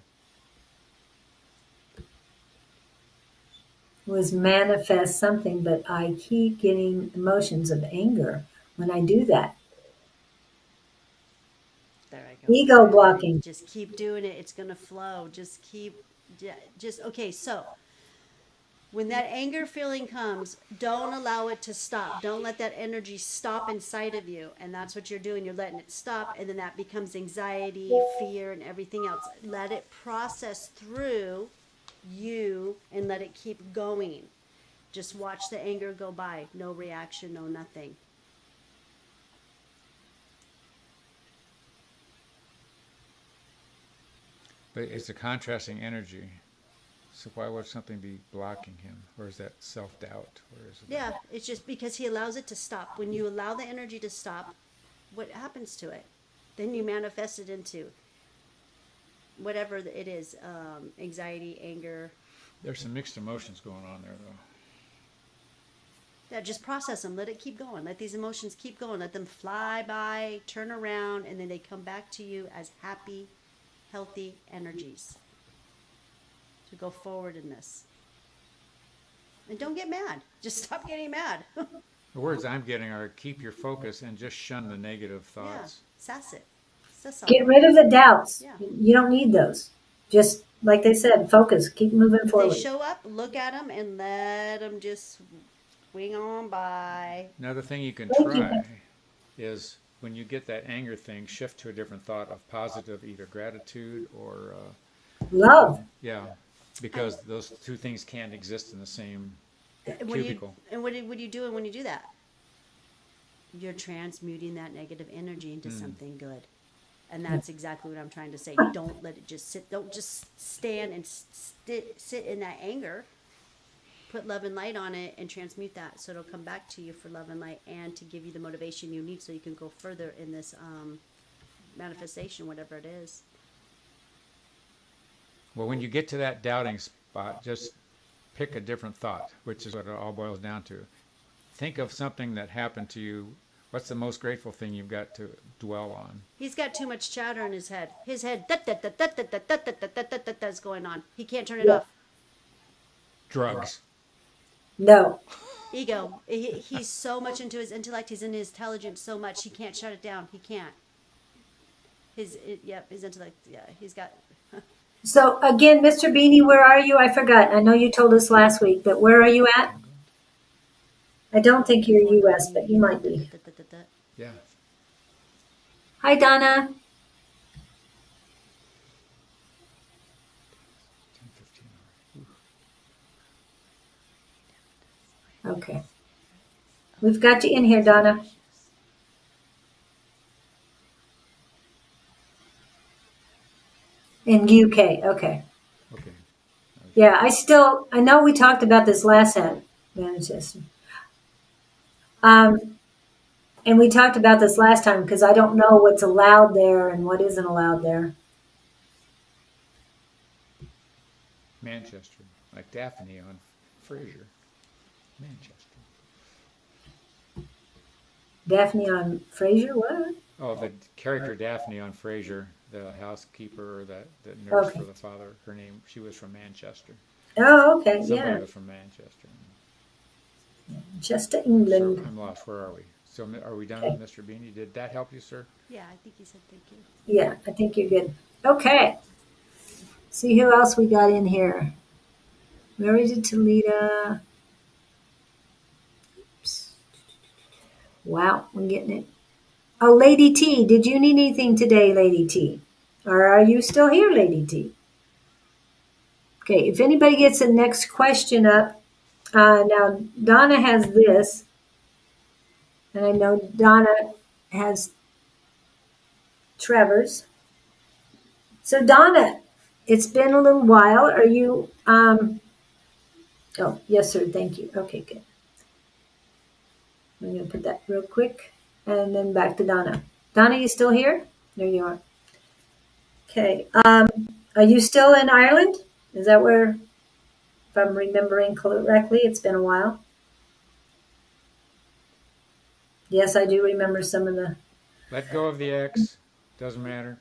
was manifest something, but I keep getting emotions of anger when I do that. There I go. Ego blocking. Just keep doing it. It's going to flow. Okay, so when that anger feeling comes, don't allow it to stop. Don't let that energy stop inside of you. And that's what you're doing. You're letting it stop. And then that becomes anxiety, fear, and everything else. Let it process through you and let it keep going. Just watch the anger go by. No reaction, no nothing. But it's a contrasting energy. So why would something be blocking him? Or is that self-doubt? Or is it Yeah, it's just because he allows it to stop. When you allow the energy to stop, what happens to it? Then you manifest it into whatever it is, anxiety, anger. There's some mixed emotions going on there, though. Yeah, just process them. Let it keep going. Let these emotions keep going. Let them fly by, turn around, and then they come back to you as happy, healthy energies to go forward in this. And don't get mad. Just stop getting mad. The words I'm getting are keep your focus and just shun the negative Yeah, thoughts. sass it. Sass Get something. rid of the doubts. Yeah. You don't need those. Just like they said, focus. Keep moving If forward. they show up, look at them and let them just swing on by. Another thing you can Thank you. try is when you get that anger thing, shift to a different thought of positive, either gratitude or, Love. because those two things can't exist in the same And cubicle. what are you doing when you do that? You're transmuting that negative energy into something good. And that's exactly what I'm trying to say. Don't let it just sit. Don't just stand and sit in that anger. Put love and light on it and transmute that so it'll come back to you for love and light and to give you the motivation you need so you can go further in this manifestation, whatever it is. Well, when you get to that doubting spot, just pick a different thought, which is what it all boils down to. Think of something that happened to you. What's the most grateful thing you've got to dwell on? He's got too much chatter in his head. His head is going on. He can't turn it off. Drugs. No. Ego. He's so much into his intellect. He's in his intelligence so much he can't shut it down. He can't. His intellect. Yeah, he's got. So again, Mr. Beanie, where are you? I forgot. I know you told us last week, but where are you at? I don't think you're U.S., but you might be. Yeah. Hi, Donna. 10:15. Okay. We've got you in here, Donna. In UK. Okay. Okay. Yeah, I know we talked about this last time, Manchester. And we talked about this last time because I don't know what's allowed there and what isn't allowed there. Manchester, like Daphne on Frasier. Manchester. Daphne on Frasier, what? Oh, the character Daphne on Frasier, the housekeeper or the nurse Okay. for the father. Her name, she was from Manchester. Oh, okay, Somebody yeah. was from Manchester. Manchester, So England. I'm lost. Where are we? So are we done Okay. with Mr. Beanie? Did that help you, sir? Yeah, I think he said thank you. Yeah, I think you're good. Okay. See who else we got in here. Mary to Toledo. Wow, we're getting it. Oh, Lady T, did you need anything today, Lady T? Or are you still here, Lady T? Okay, if anybody gets the next question up, now Donna has this, and I know Donna has Trevor's. So Donna, it's been a little while. Are you, oh, yes, sir, thank you. Okay, good. I'm going to put that real quick, and then back to Donna. Donna, you still here? There you are. Okay, are you still in Ireland? Is that where, if I'm remembering correctly, it's been a while? Yes, I do remember some of the, Let go of the X. Doesn't matter.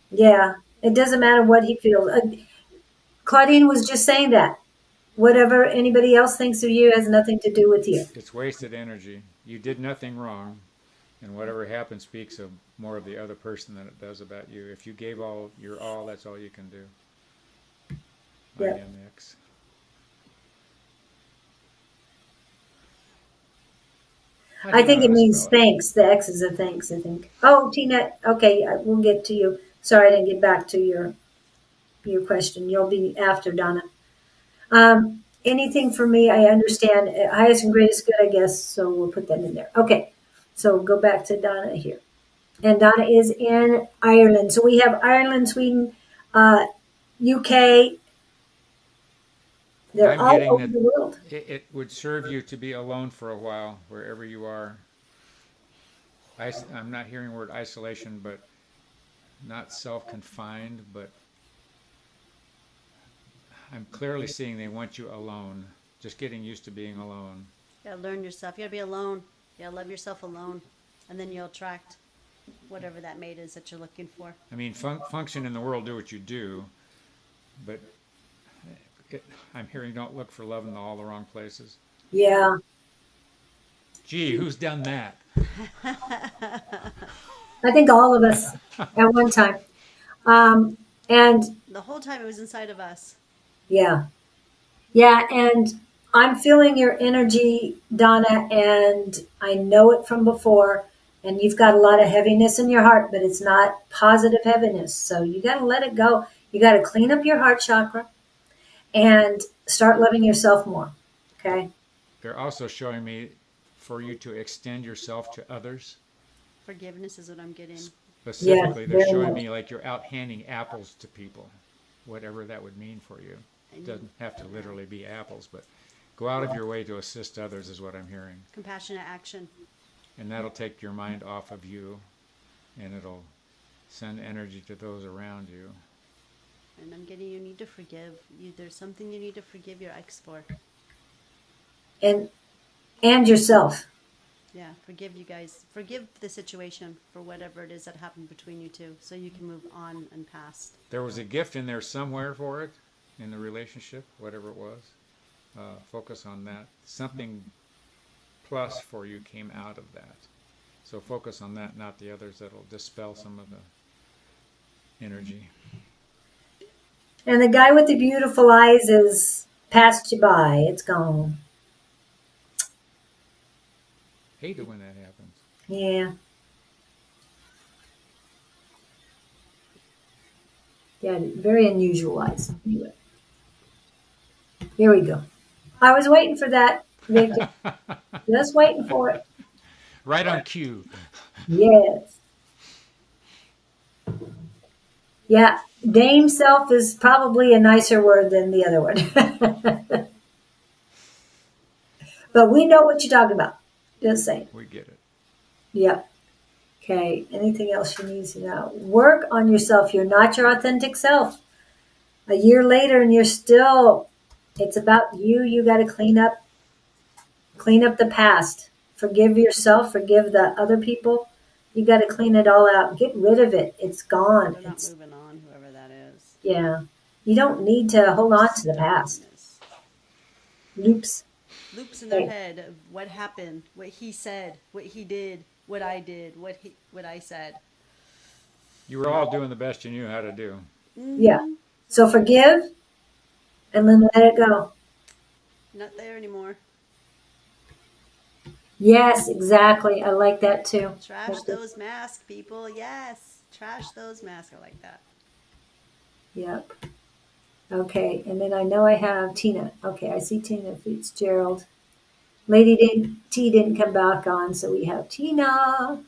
yeah, it doesn't matter what he feels. Claudine was just saying that. Whatever anybody else thinks of you has nothing to do with you. It's wasted energy. You did nothing wrong, and whatever happened speaks of more of the other person than it does about you. If you gave all your all, that's all you can do. Yep. IMX. I think it means thanks. The X is a thanks, I think. Oh, Tina, okay, we'll get to you. Sorry I didn't get back to your question. You'll be after Donna. Anything for me, I understand. Highest and greatest good, I guess, so we'll put that in there. Okay, so go back to Donna here. And Donna is in Ireland. So we have Ireland, Sweden, UK. They're I'm all getting over that the world. it would serve you to be alone for a while, wherever you are. I'm not hearing the word isolation, but not self-confined, but I'm clearly seeing they want you alone, just getting used to being alone. You gotta learn yourself. You gotta be alone. You gotta love yourself alone, and then you'll attract whatever that mate is that you're looking for. I mean, function in the world, do what you do, but I'm hearing don't look for love in all the wrong places. Yeah. Gee, who's done that? I think all of us at one time. And The whole time it was inside of us. yeah. Yeah. And I'm feeling your energy, Donna, and I know it from before. And you've got a lot of heaviness in your heart, but it's not positive heaviness. So you got to let it go. You got to clean up your heart chakra and start loving yourself more. Okay. They're also showing me for you to extend yourself to others. Forgiveness is what I'm getting. Specifically, Yes, they're very showing much. me like you're out handing apples to people, whatever that would mean for you. It doesn't have to literally be apples, but go out of your way to assist others is what I'm hearing. Compassionate action. And that'll take your mind off of you, and it'll send energy to those around you. And I'm getting you need to forgive. There's something you need to forgive your ex for. And yourself. Yeah, forgive you guys. Forgive the situation for whatever it is that happened between you two, so you can move on and past. There was a gift in there somewhere for it, in the relationship, whatever it was. Focus on that. Something plus for you came out of that. So focus on that, not the others that'll dispel some of the energy. And the guy with the beautiful eyes is passed you by. It's gone. Hate it when that happens. Yeah. Yeah, very unusual eyes. Anyway, here we go. I was waiting for that, Victor. Just waiting for it. Right on cue. Yes. Yeah, dame self is probably a nicer word than the other one. But we know what you're talking about. Just saying. We get it. Yep. Okay. Anything else she needs to know? Work on yourself. You're not your authentic self. A year later and you're still, it's about you. You got to clean up the past. Forgive yourself. Forgive the other people. You got to clean it all out. Get rid of it. It's gone. They're not It's, moving on, whoever that is. yeah. You don't need to hold on to the past. Stubbornness. Loops. Loops in their Hey. head of what happened, what he said, what he did, what I did, what I said. You were all doing the best you knew how to do. Yeah. So forgive and then let it go. Not there anymore. Yes, exactly. I like that too. Trash those masks, people. Yes. Trash those masks. I like that. Yep. Okay. And then I know I have Tina. Okay. I see Tina Fitzgerald. T didn't come back on, so we have Tina.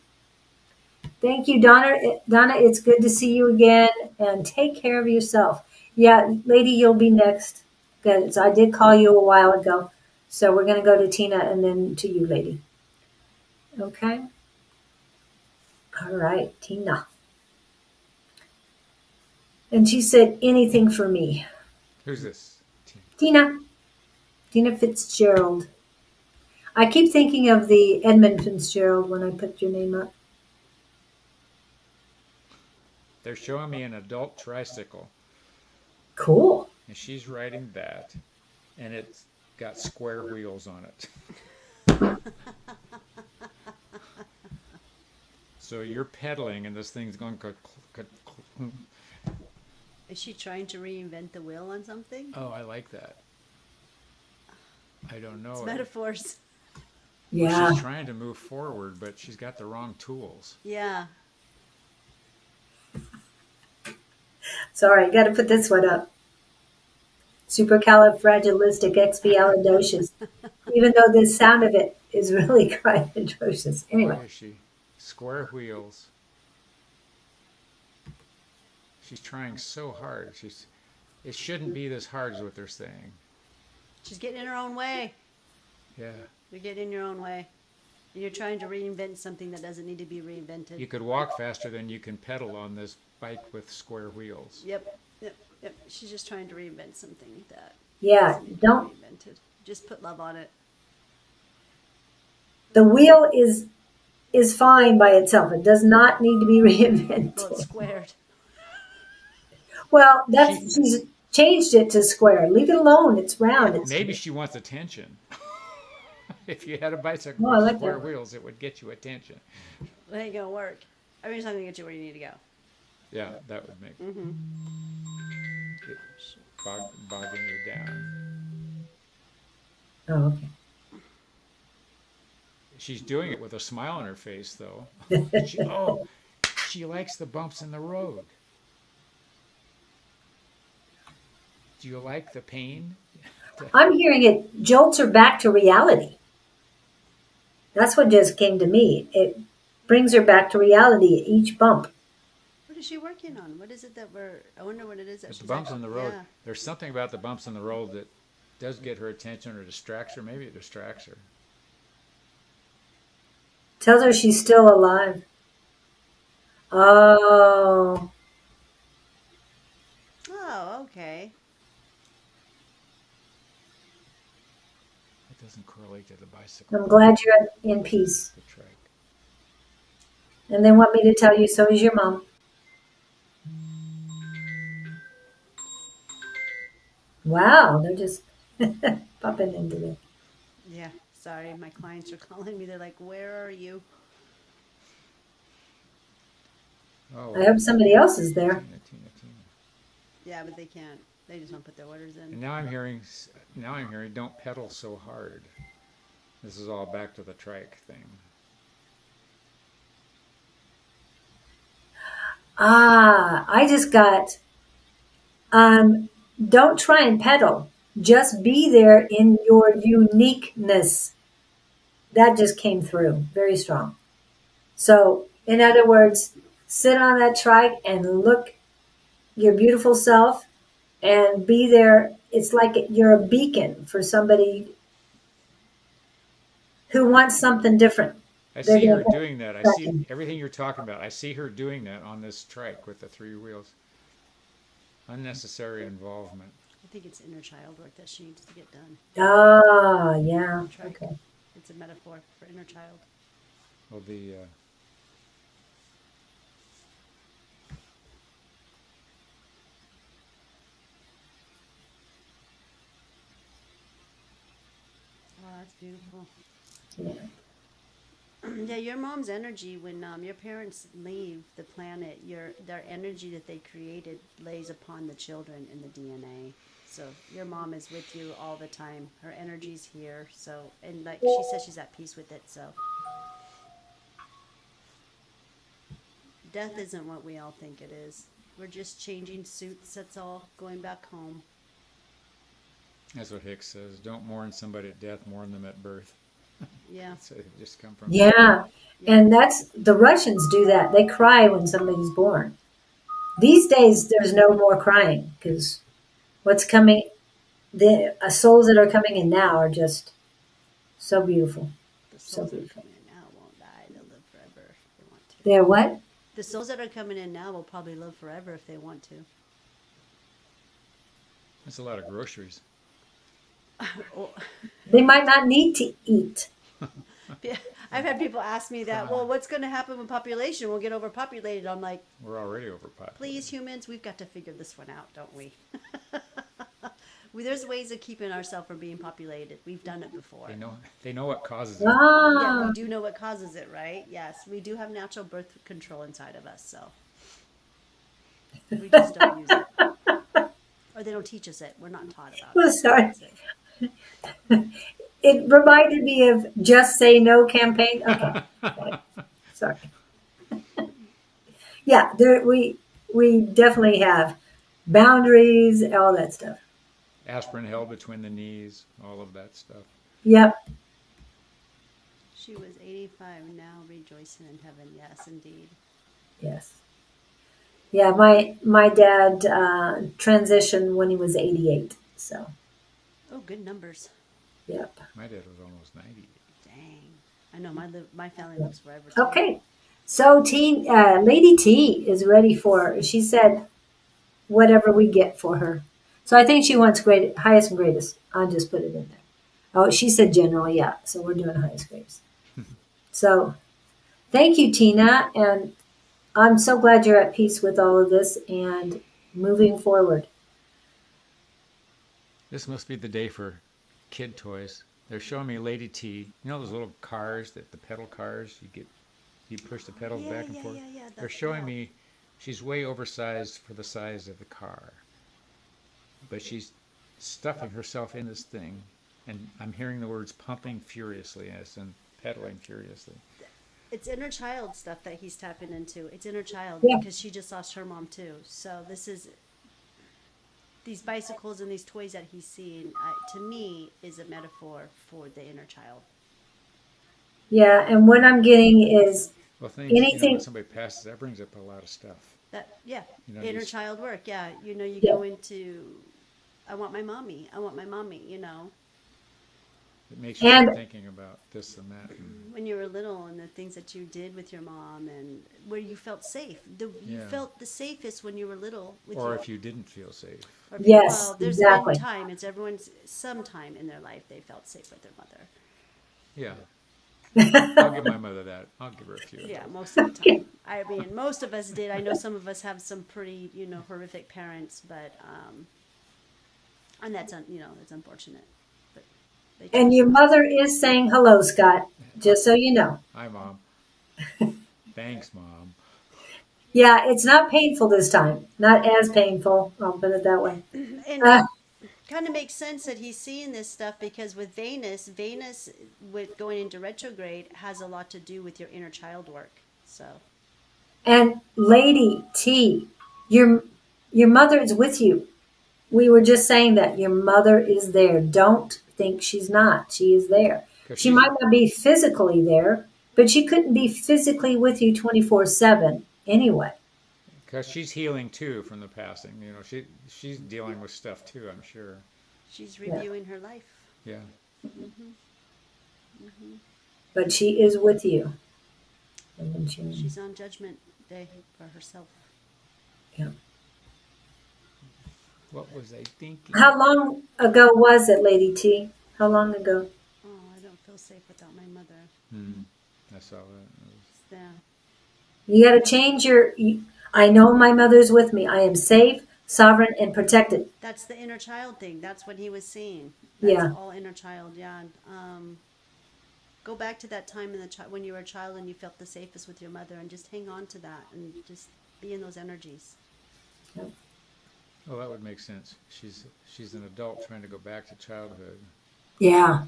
Thank you, Donna. Donna, it's good to see you again, and take care of yourself. Yeah, lady, you'll be next. Good. So I did call you a while ago, so we're going to go to Tina and then to you, lady. Okay. All right, Tina. And she said anything for me. Who's this? Tina. Tina Fitzgerald. I keep thinking of the Edmund Fitzgerald when I put your name up. They're showing me an adult tricycle, Cool. and she's riding that, and it's got square wheels on it. So you're pedaling, and this thing's going. Is she trying to reinvent the wheel on something? Oh, I like that. I don't know. It's metaphors. Yeah. She's trying to move forward, but she's got the wrong tools. Yeah. Sorry, got to put this one up. Supercalifragilisticexpialidocious. Even though the sound of it is really quite atrocious. Anyway. Why is she? Square wheels. She's trying so hard. It shouldn't be this hard is what they're saying. She's getting in her own way. Yeah. You're getting in your own way. You're trying to reinvent something that doesn't need to be reinvented. You could walk faster than you can pedal on this bike with square wheels. Yep. She's just trying to reinvent something that Yeah, doesn't need to be don't. reinvented. Just put love on it. The wheel is fine by itself. It does not need to be Well, it's reinvented. squared. Well, she's changed it to square. Leave it alone. It's round. It's Maybe she wants attention. If you had a bicycle Oh, I with like square that. wheels, it would get you attention. It ain't gonna work. I mean, it's not gonna get you where you need to go. Yeah, that would make Mm-hmm. it bogging you down. Oh, okay. She's doing it with a smile on her face, though. She likes the bumps in the road. Do you like the pain? I'm hearing it jolts her back to reality. That's what just came to me. It brings her back to reality at each bump. What is she working on? What is it that I wonder what it is that But she's the bumps in the road. Yeah. There's something about the bumps in the road that does get her attention or distracts her. Maybe it distracts her. Tells her she's still alive. Oh, Oh, okay. It doesn't correlate to the bicycle. I'm glad you're in peace. The track. And they want me to tell you so is your mom. Wow, they're just popping into it. Yeah. Sorry, my clients are calling me. They're like, "Where are you?" Oh, I hope somebody else is there. Tina. Yeah, but they can't. They just don't put their orders And in. now I'm hearing, don't pedal so hard. This is all back to the trike thing. I just got, don't try and pedal. Just be there in your uniqueness. That just came through very strong. So, in other words, sit on that trike and look your beautiful self and be there. It's like you're a beacon for somebody who wants something different. I They're see going her to doing that. I track see you. everything you're talking about. I see her doing that on this trike with the 3 wheels. Unnecessary involvement. I think it's inner child work that she needs to get done. Ah, yeah. Trike. Okay. It's a metaphor for inner child. Well, Oh, that's beautiful. Yeah. Yeah, your mom's energy when your parents leave the planet, their energy that they created lays upon the children in the DNA. So your mom is with you all the time. Her energy's here. So, and like she says, she's at peace with it. So death isn't what we all think it is. We're just changing suits. That's all. Going back home. that's what Hicks says. Don't mourn somebody at death, mourn them at birth. Yeah. So they just come from. Yeah. And that's the Russians do that. They cry when somebody's born. These days, there's no more crying because what's coming, the souls that are coming in now are just so beautiful. The So souls that are beautiful. coming in now won't die. They'll live forever if they want to. They're what? The souls that are coming in now will probably live forever if they want to. That's a lot of groceries. Oh, They might not need to eat. yeah, I've had people ask me that. Well, what's going to happen with population? We'll get overpopulated. I'm like, We're already overpopulated. please, humans, we've got to figure this one out, don't we? There's ways of keeping ourselves from being populated. We've done it before. They know what causes it. Yeah, Ah, we do know what causes it, right? Yes, we do have natural birth control inside of us, so we just don't use it, or they don't teach us it. We're not taught about oh, it. sorry. So, It reminded me of Just Say No campaign. Okay, sorry. Yeah, we definitely have boundaries, all that stuff. Aspirin held between the knees, all of that stuff. Yep. she was 85, now rejoicing in heaven. Yes, indeed. Yes. Yeah, my dad transitioned when he was 88. So, Oh, good numbers. yep. My dad was almost 90. Dang. I know my family lives forever. Too. Okay. So, Lady T is ready for. She said, whatever we get for her. So I think she wants highest and greatest. I'll just put it in there. Oh, she said general, yeah. So we're doing highest greatest. So thank you, Tina, and I'm so glad you're at peace with all of this and moving forward. This must be the day for kid toys. They're showing me Lady T. You know those little cars, the pedal cars? You push the pedals back and forth. Yeah. They're showing me she's way oversized for the size of the car. But she's stuffing herself in this thing, and I'm hearing the words pumping furiously as in pedaling furiously. It's inner child stuff that he's tapping into. It's inner child Yeah. because she just lost her mom too. So this is these bicycles and these toys that he's seeing. To me, is a metaphor for the inner child. Yeah, and what I'm getting is Well, things, when anything. somebody passes, that brings up a lot of stuff. Inner child work. Yeah, you Yeah. go into, I want my mommy. It makes you And- start thinking about this and that. And When you were little and the things that you did with your mom and where you felt safe. You Yeah. felt the safest when you were little with or your, if you didn't feel safe. or Yes, well, there's exactly. been time. It's everyone's sometime in their life they felt safe with their mother. Yeah. I'll give my mother that. I'll give her a few. Yeah, most of the time. I mean, most of us did. I know some of us have some pretty, horrific parents, but and that's it's unfortunate. But They And trust your us. mother is saying hello, Scott, just so you know. Hi, Mom. Thanks, Mom. Yeah, it's not painful this time. Not as painful. I'll put it that way. And Uh, it kind of makes sense that he's seeing this stuff because with Venus with going into retrograde has a lot to do with your inner child work. So and Lady T, your your mother is with you. We were just saying that your mother is there. Don't think she's not. She is there. Because She she's, might not be physically there, but she couldn't be physically with you 24/7 anyway. cause she's healing too from the passing. You know, she's dealing with stuff too, I'm sure. she's Yeah. reviewing her life. Yeah. But she is with you. And then she- She's on Judgment Day for herself. yeah. What was I thinking? How long ago was it, Lady T? How long ago? Oh, I don't feel safe without my mother. I saw that. Yeah. You got to change your. I know my mother's with me. I am safe, sovereign, and protected. That's the inner child thing. That's what he was seeing. That's Yeah. all inner child. Yeah. Go back to that time in the when you were a child and you felt the safest with your mother, and just hang on to that and just be in those energies. Oh, that would make sense. She's an adult trying to go back to childhood. Yeah.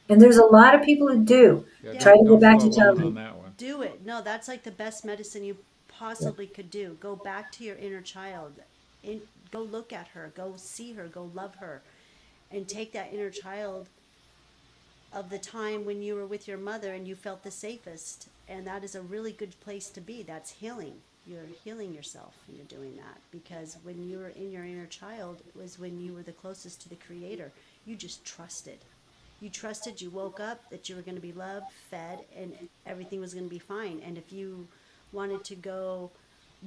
And there's a lot of people who do Yeah, try to go don't back feel to alone on childhood. that one. Do it. No, that's like the best medicine you possibly could do. Go back to your inner child. Go look at her. Go see her. Go love her. And take that inner child of the time when you were with your mother and you felt the safest. And that is a really good place to be. That's healing. You're healing yourself when you're doing that. Because when you were in your inner child, it was when you were the closest to the Creator. You just trusted. You trusted, you woke up, that you were going to be loved, fed, and everything was going to be fine. And if you wanted to go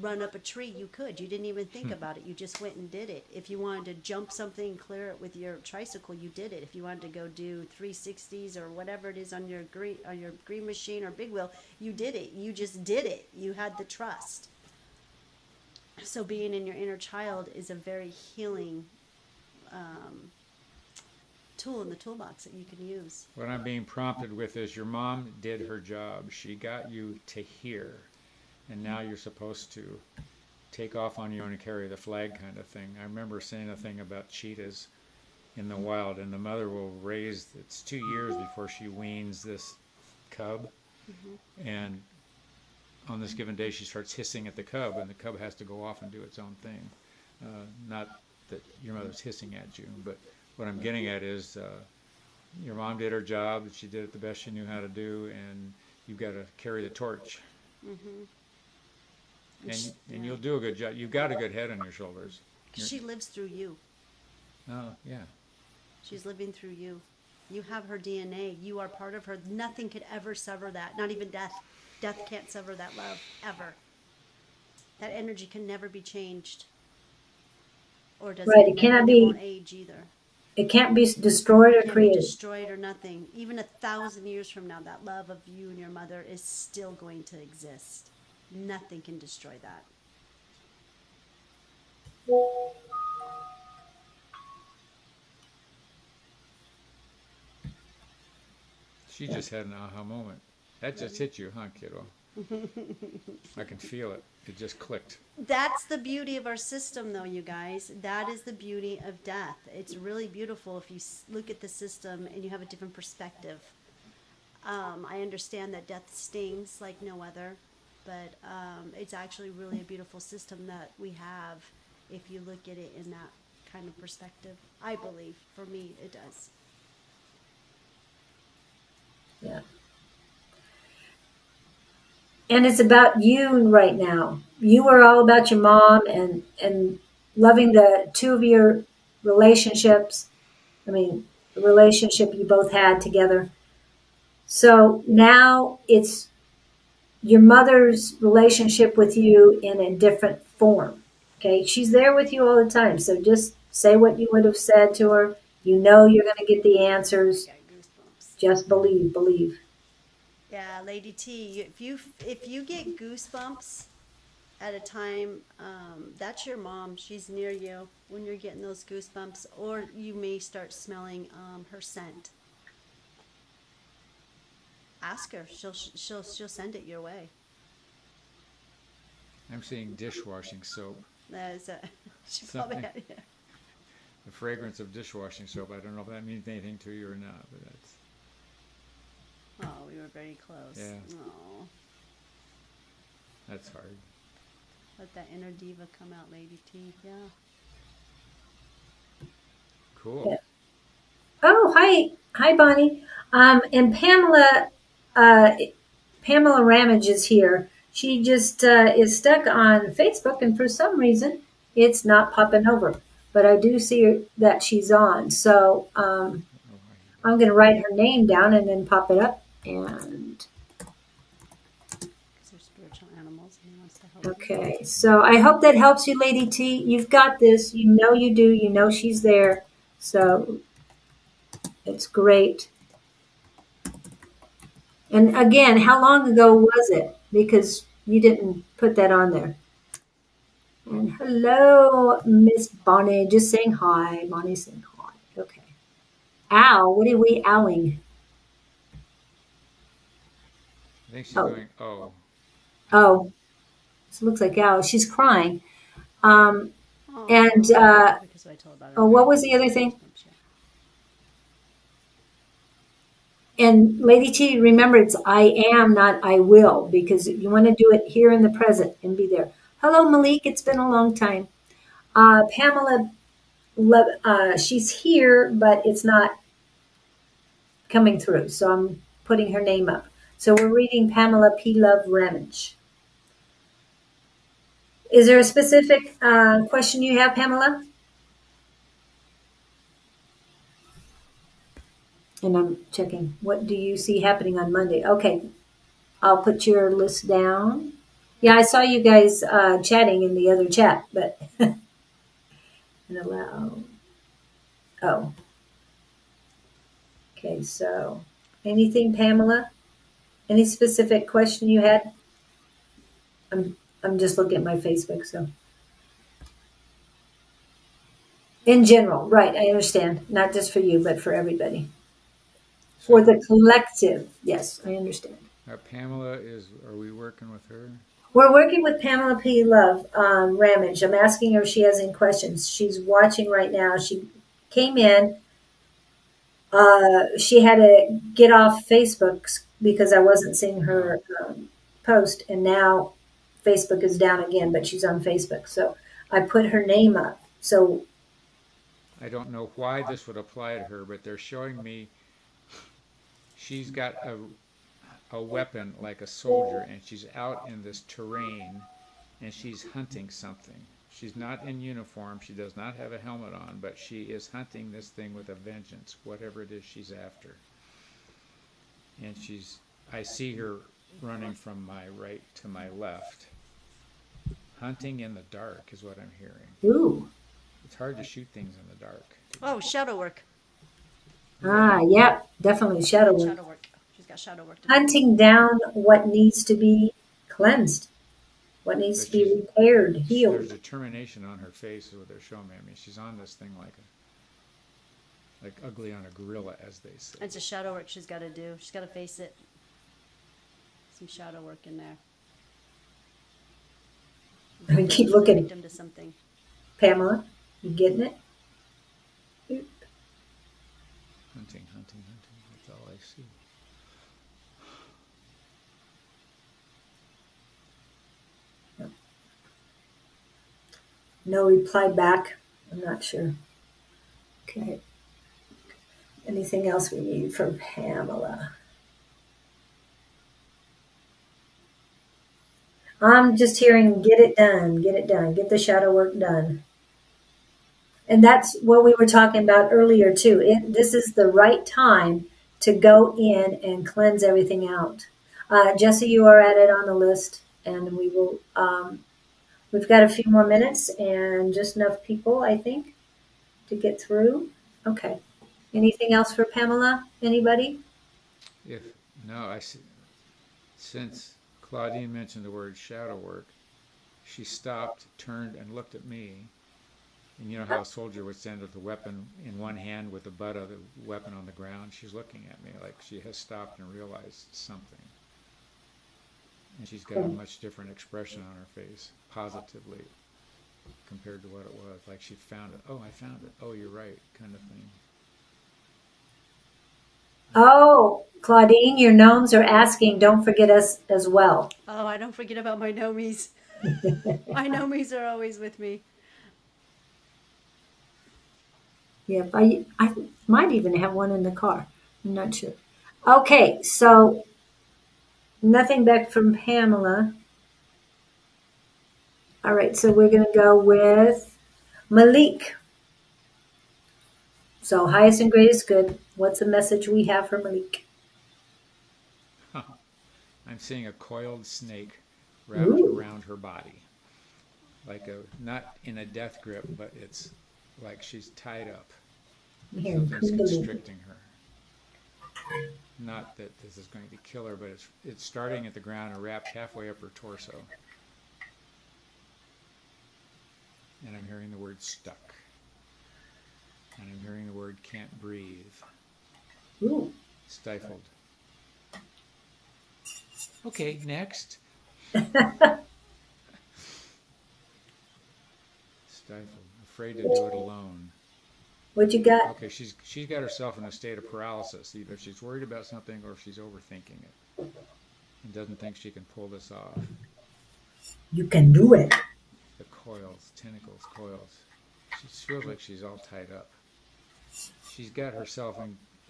run up a tree, you could. You didn't even think about it. You just went and did it. If you wanted to jump something, clear it with your tricycle, you did it. If you wanted to go do 360s or whatever it is on your green machine or big wheel, you did it. You just did it. You had the trust. So being in your inner child is a very healing tool in the toolbox that you can use. What I'm being prompted with is your mom did her job. She got you to here. And now you're supposed to take off on your own and carry the flag kind of thing. I remember saying a thing about cheetahs in the wild, and the mother will raise, it's 2 years before she weans this cub. And on this given day, she starts hissing at the cub, and the cub has to go off and do its own thing. Not that your mother's hissing at you, but what I'm getting at is your mom did her job. She did it the best she knew how to do, and you've got to carry the torch. And you'll do a good job. You've got a good head on your shoulders. She lives through you. Oh, yeah. She's living through you. You have her DNA. You are part of her. Nothing could ever sever that. Not even death. Death can't sever that love, ever. That energy can never be changed. Or does Right. it? It cannot And be. it won't age either. It can't be destroyed or It can't be created. destroyed or nothing. Even 1,000 years from now, that love of you and your mother is still going to exist. Nothing can destroy that. She just had an aha moment. That just hit you, huh, kiddo? I can feel it. It just clicked. That's the beauty of our system, though, you guys. That is the beauty of death. It's really beautiful if you look at the system and you have a different perspective. I understand that death stings like no other, but it's actually really a beautiful system that we have if you look at it in that kind of perspective. I believe, for me, it does. Yeah. And it's about you right now. You are all about your mom and loving the two of your relationships. I mean, the relationship you both had together. So now it's your mother's relationship with you in a different form. Okay, she's there with you all the time. So just say what you would have said to her. You know you're going to get the answers. Got goosebumps. Just believe, believe. Yeah, Lady T, if you get goosebumps at a time, that's your mom. She's near you when you're getting those goosebumps, or you may start smelling her scent. Ask her. She'll send it your way. I'm seeing dishwashing soap. There's a, she probably Something. had, yeah. The fragrance of dishwashing soap. I don't know if that means anything to you or not, but that's Oh, we were very close. Yeah. Oh, that's hard. let that inner diva come out, Lady T. Yeah. Cool. Yeah. Oh, hi, Bonnie. And uh, Pamela Ramage is here. She just is stuck on Facebook, and for some reason, it's not popping over. But I do see that she's on, so Oh, why you I'm going to write her name down and then pop it up. And Because they're spiritual animals and he wants to help you. okay, so I hope that helps you, Lady T. You've got this. You know you do. You know she's there. So it's great. And again, how long ago was it? Because you didn't put that on there. And hello, Miss Bonnie. Just saying hi. Bonnie saying hi. Okay. Ow. What are we owing? I think she's Oh, going, oh. oh. This looks like ow. She's crying. Um, Oh, and because I told about her. oh, what was the other thing? And Lady T, remember it's I am, not I will, because you want to do it here in the present and be there. Hello, Malik. It's been a long time. Pamela, she's here, but it's not coming through. So I'm putting her name up. So we're reading Pamela P. Love Ramage. Is there a specific question you have, Pamela? And I'm checking. What do you see happening on Monday? Okay, I'll put your list down. Yeah, I saw you guys chatting in the other chat, but and allow. Oh, okay. So, anything, Pamela? Any specific question you had? I'm just looking at my Facebook. So, in general, right? I understand. Not just for you, but for everybody. For So the collective. Yes, I understand. Pamela are we working with her? We're working with Pamela P. Love Ramage. I'm asking her if she has any questions. She's watching right now. She came in. She had to get off Facebook because I wasn't seeing Oh, her post, and now Facebook is down again, but she's on Facebook. So I put her name up. So I don't know why this would apply to her, but they're showing me she's got a weapon like a soldier and she's out in this terrain and she's hunting something. She's not in uniform, she does not have a helmet on, but she is hunting this thing with a vengeance, whatever it is she's after. And I see her running from my right to my left. Hunting in the dark is what I'm hearing. ooh, It's hard to shoot things in the dark. Oh, shadow work. yep, definitely shadow work. Shadow work. She's got shadow work to do. Hunting down what needs to be cleansed, what needs But to be repaired, there's healed. determination on her face is what they're showing me. I mean, she's on this thing like ugly on a gorilla, as they say. It's a shadow work she's got to do. She's got to face it. Some shadow work in there. I mean, keep She's a looking, victim to something. Pamela. You getting it? Hunting. That's all I see. No reply back. I'm not sure. Okay. Anything else we need from Pamela? I'm just hearing get it done, get the shadow work done. And that's what we were talking about earlier, too. This is the right time to go in and cleanse everything out. Jesse, you are added on the list, and we will. We've got a few more minutes and just enough people, I think, to get through. Okay. Anything else for Pamela? Anybody? If no, I see. Since Claudine mentioned the word shadow work, she stopped, turned, and looked at me, And you know how a soldier would stand with the weapon in one hand with the butt of the weapon on the ground? She's looking at me like she has stopped and realized something. And she's got a much different expression on her face, positively, compared to what it was. Like she found it. Oh, I found it. Oh, you're right, kind of thing. Oh, Claudine, your gnomes are asking, don't forget us as well. Oh, I don't forget about my gnomies. My gnomies are always with me. Yeah, I might even have one in the car. I'm not sure. Okay, so nothing back from Pamela. All right, so we're going to go with Malik. So highest and greatest good. What's the message we have for Malik? I'm seeing a coiled snake wrapped Ooh. around her body. Like not in a death grip, but it's like she's tied up. Here, Something's Kundalini. constricting her. Not that this is going to kill her, but it's starting at the ground and wrapped halfway up her torso. And I'm hearing the word stuck. And I'm hearing the word can't breathe. Ooh. Stifled. Okay, next. Stifled. Afraid to do it alone. What you got? Okay, she's got herself in a state of paralysis. Either she's worried about something or she's overthinking it. And doesn't think she can pull this off. You can do it. The coils, tentacles, coils. She feels like she's all tied up. She's got herself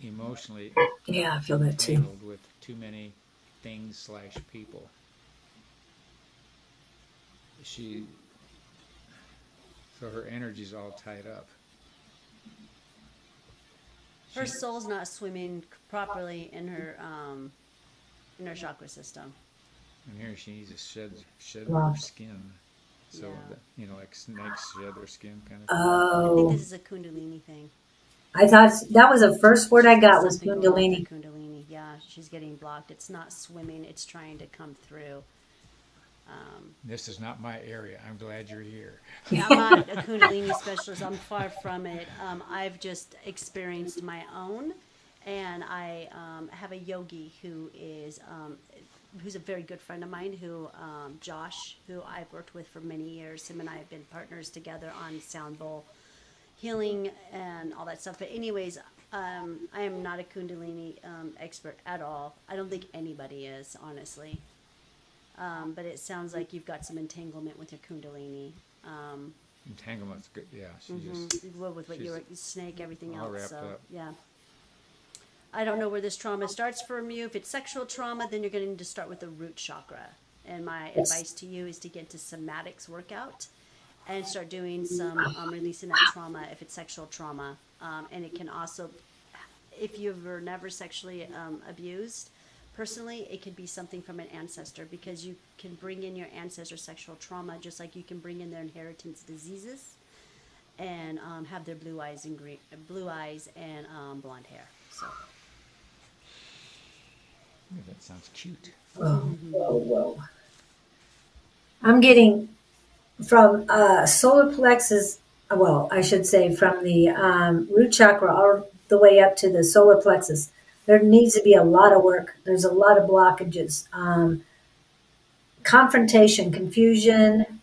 emotionally Yeah, I feel that too. tangled with too many things / people. So her energy's all tied up. Her soul's not swimming properly in her chakra system. And here she needs to shed Wow. her skin. So, Yeah. like snakes shed their skin kind of thing. I think Oh, this is a Kundalini thing. I thought that was the first word I got was Something wrong with Kundalini. her Kundalini. Yeah, she's getting blocked. It's not swimming. It's trying to come through. This is not my area. I'm glad you're here. I'm not a Kundalini specialist. I'm far from it. I've just experienced my own, and I have a yogi who is who's a very good friend of mine, who Josh, who I've worked with for many years. Him and I have been partners together on sound bowl healing and all that stuff. But anyways, I am not a Kundalini expert at all. I don't think anybody is, honestly. But it sounds like you've got some entanglement with your Kundalini. Entanglement's good. Yeah, With what you were, snake, everything all else. wrapped So, up. yeah. I don't know where this trauma starts from you. If it's sexual trauma, then you're going to need to start with the root chakra. And my advice to you is to get into somatics workout and start doing some releasing that trauma if it's sexual trauma. And it can also, if you were never sexually abused, personally, it could be something from an ancestor, because you can bring in your ancestor sexual trauma just like you can bring in their inheritance diseases and have their blue eyes and blonde hair. So. Yeah, that sounds cute. Whoa. I'm getting from solar plexus, well, I should say from the root chakra all the way up to the solar plexus. There needs to be a lot of work. There's a lot of blockages. Confrontation, confusion,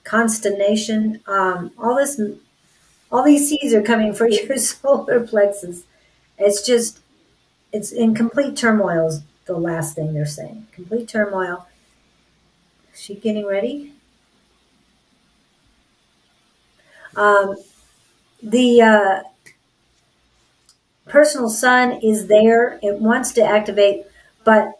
consternation. All these seeds are coming for your solar plexus. It's in complete turmoil is the last thing they're saying. Complete turmoil. Is she getting ready? The personal sun is there. It wants to activate, but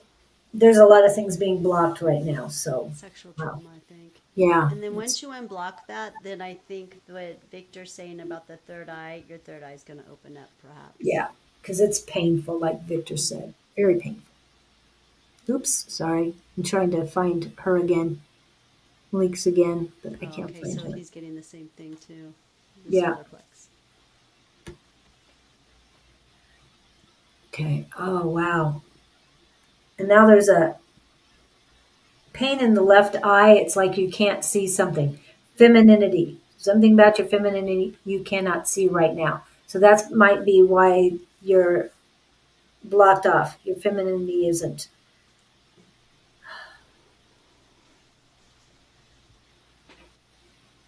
there's a lot of things being blocked right now. So Sexual trauma, I think. yeah. And then once you unblock that, then I think what Victor's saying about the third eye, your third eye is going to open up, perhaps. Yeah, because it's painful, like Victor said. Very painful. Oops, sorry. I'm trying to find her again. Leaks again, but I can't Okay, find so her. he's getting the same thing too. The Yeah. solar plex. Okay. Oh, wow. And now there's a pain in the left eye. It's like you can't see something. Femininity, something about your femininity you cannot see right now. So that might be why you're blocked off. Your femininity isn't.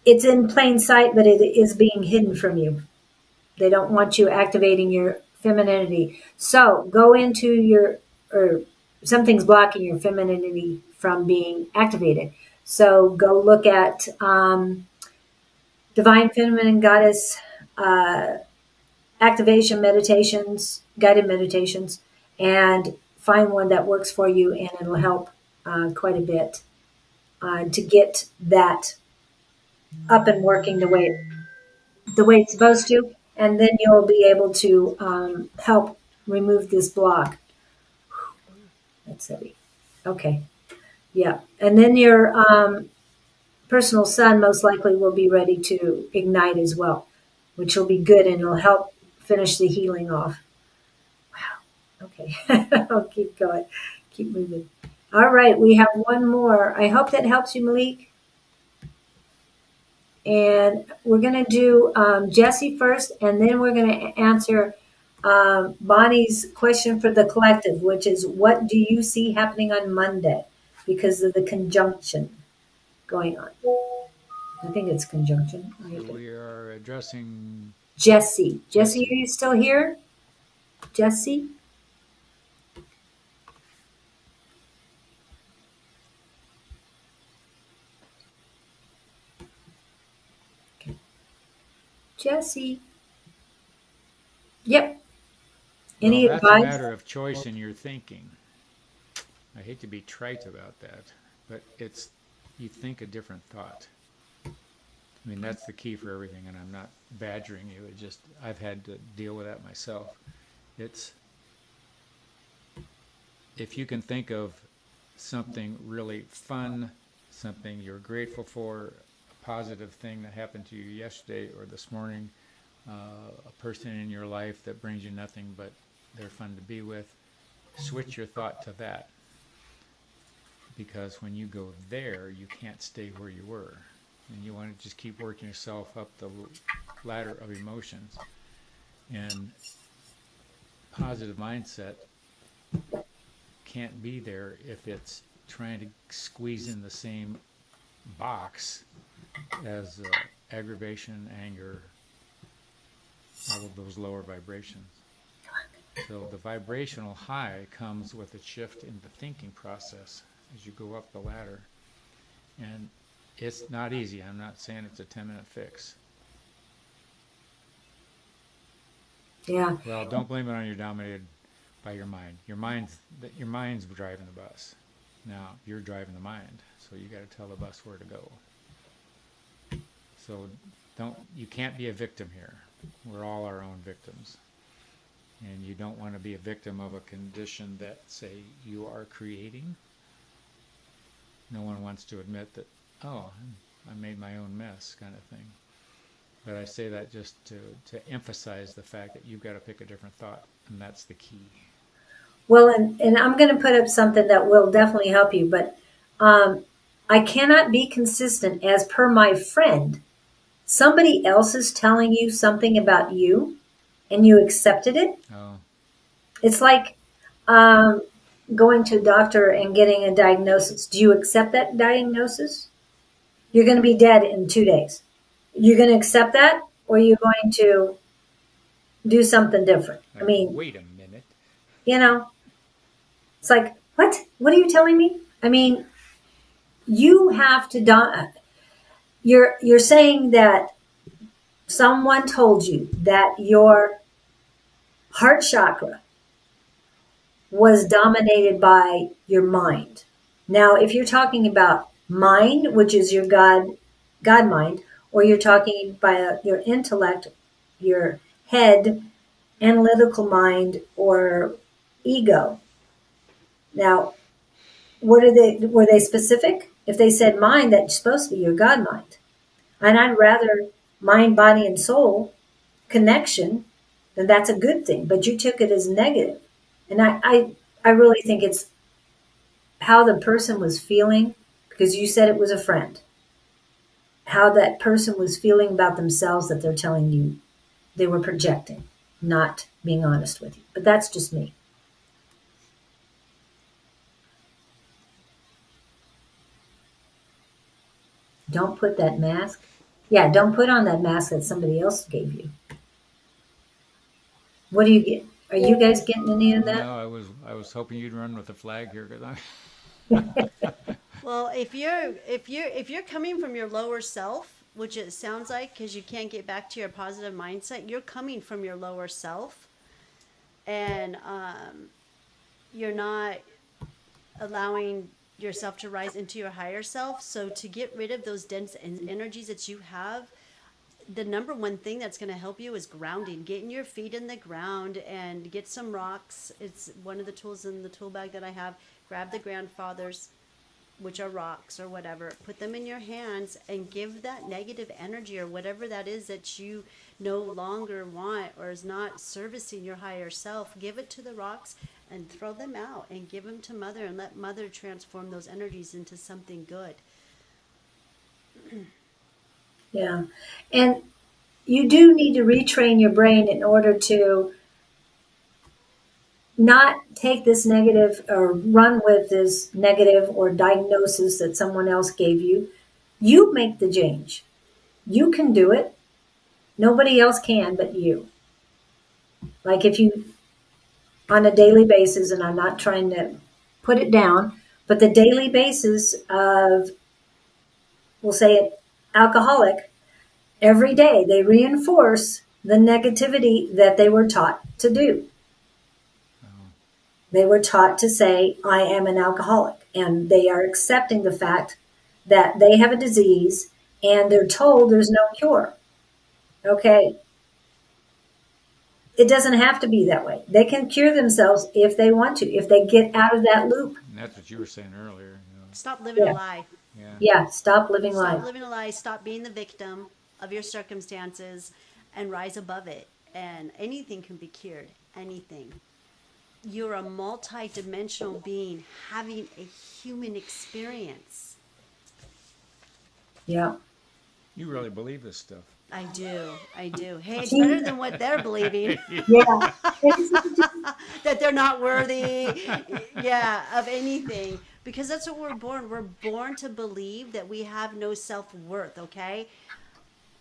It's in plain sight, but it is being hidden from you. They don't want you activating your femininity. So go into your, or something's blocking your femininity from being activated. So go look at Divine Feminine Goddess activation meditations, guided meditations, and find one that works for you, and it'll help quite a bit to get that up and working the way it's supposed to, and then you'll be able to help remove this block. That's heavy. Okay. Yeah. And then your personal sun most likely will be ready to ignite as well, which will be good and it'll help finish the healing off. Wow. Okay. I'll keep going. Keep moving. All right. We have one more. I hope that helps you, Malik. And we're going to do Jesse first, and then we're going to answer Bonnie's question for the collective, which is, what do you see happening on Monday because of the conjunction going on? I think it's conjunction. So we are addressing Jesse. Jesse, are you still here? Jesse? Okay. Jesse. Yep. Any that's advice? a matter of choice in your thinking. I hate to be trite about that, but it's, you think a different thought. I mean, that's the key for everything, and I'm not badgering you. It just, I've had to deal with that myself. It's, if you can think of something really fun, something you're grateful for, a positive thing that happened to you yesterday or this morning, a person in your life that brings you nothing but they're fun to be with, switch your thought to that. Because when you go there, you can't stay where you were. And you want to just keep working yourself up the ladder of emotions. And positive mindset can't be there if it's trying to squeeze in the same box as aggravation, anger, all of those lower vibrations. So the vibrational high comes with a shift in the thinking process as you go up the ladder. And it's not easy. I'm not saying it's a 10-minute fix. Yeah. Well, don't blame it on you're dominated by your mind. Your mind's driving the bus. Now you're driving the mind, so you got to tell the bus where to go. So you can't be a victim here. We're all our own victims. And you don't want to be a victim of a condition that, say, you are creating. No one wants to admit that, oh, I made my own mess, kind of thing. But I say that just to emphasize the fact that you've got to pick a different thought, and that's the key. Well, and I'm going to put up something that will definitely help you, but I cannot be consistent as per my friend. Somebody else is telling you something about you, and you accepted it. Oh. It's like going to a doctor and getting a diagnosis. Do you accept that diagnosis? You're going to be dead in 2 days. You're going to accept that, or you're going to do something different? I mean, wait a minute. You know, it's like, what? What are you telling me? I mean, you have to. You're saying that someone told you that your heart chakra was dominated by your mind. Now, if you're talking about mind, which is your God mind, or you're talking about your intellect, your head, analytical mind, or ego. Now, were they specific? If they said mind, that's supposed to be your God mind. And I'd rather mind, body, and soul connection, then that's a good thing. But you took it as negative. And I really think it's how the person was feeling, because you said it was a friend, how that person was feeling about themselves that they're telling you they were projecting, not being honest with you. But that's just me. Don't put that mask. Yeah, don't put on that mask that somebody else gave you. What do you get? Are you guys getting any of that? No, I was hoping you'd run with the flag here because I. Well, if you're coming from your lower self, which it sounds like, because you can't get back to your positive mindset, you're coming from your lower self, and you're not allowing yourself to rise into your higher self. So to get rid of those dense energies that you have, the number one thing that's going to help you is grounding, getting your feet in the ground, and get some rocks. It's one of the tools in the tool bag that I have. Grab the grandfathers, which are rocks or whatever, put them in your hands and give that negative energy or whatever that is that you no longer want or is not servicing your higher self, give it to the rocks and throw them out and give them to mother and let mother transform those energies into something good. Yeah. And you do need to retrain your brain in order to not take this negative or run with this negative or diagnosis that someone else gave you. You make the change. You can do it. Nobody else can but you. Like if you, on a daily basis, and I'm not trying to put it down, but the daily basis of, we'll say it, alcoholic, every day they reinforce the negativity that they were taught to do. They were taught to say, I am an alcoholic. And they are accepting the fact that they have a disease and they're told there's no cure. Okay. It doesn't have to be that way. They can cure themselves if they want to, if they get out of that loop. And that's what you were saying earlier. Stop living Yeah. a lie. Yeah. Yeah. Stop living Stop life. living a lie. Stop being the victim of your circumstances and rise above it. And anything can be cured. Anything. You're a multi-dimensional being having a human experience. Yeah. You really believe this stuff. I do. Hey, it's better than what they're believing. Yeah. That they're not worthy, of anything. Because that's what we're born. We're born to believe that we have no self-worth, okay?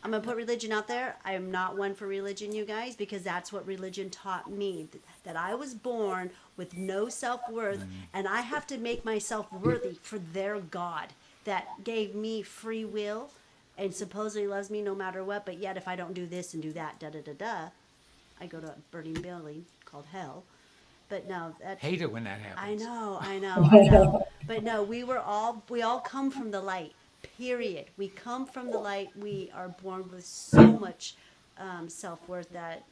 I'm going to put religion out there. I am not one for religion, you guys, because that's what religion taught me. That I was born with no self-worth, and I have to make myself worthy for their God that gave me free will and supposedly loves me no matter what, but yet if I don't do this and do that, I go to a burning building called hell. But no, that's... Hate it when that happens. I know. But no, we all come from the light. Period. We come from the light. We are born with so much self-worth that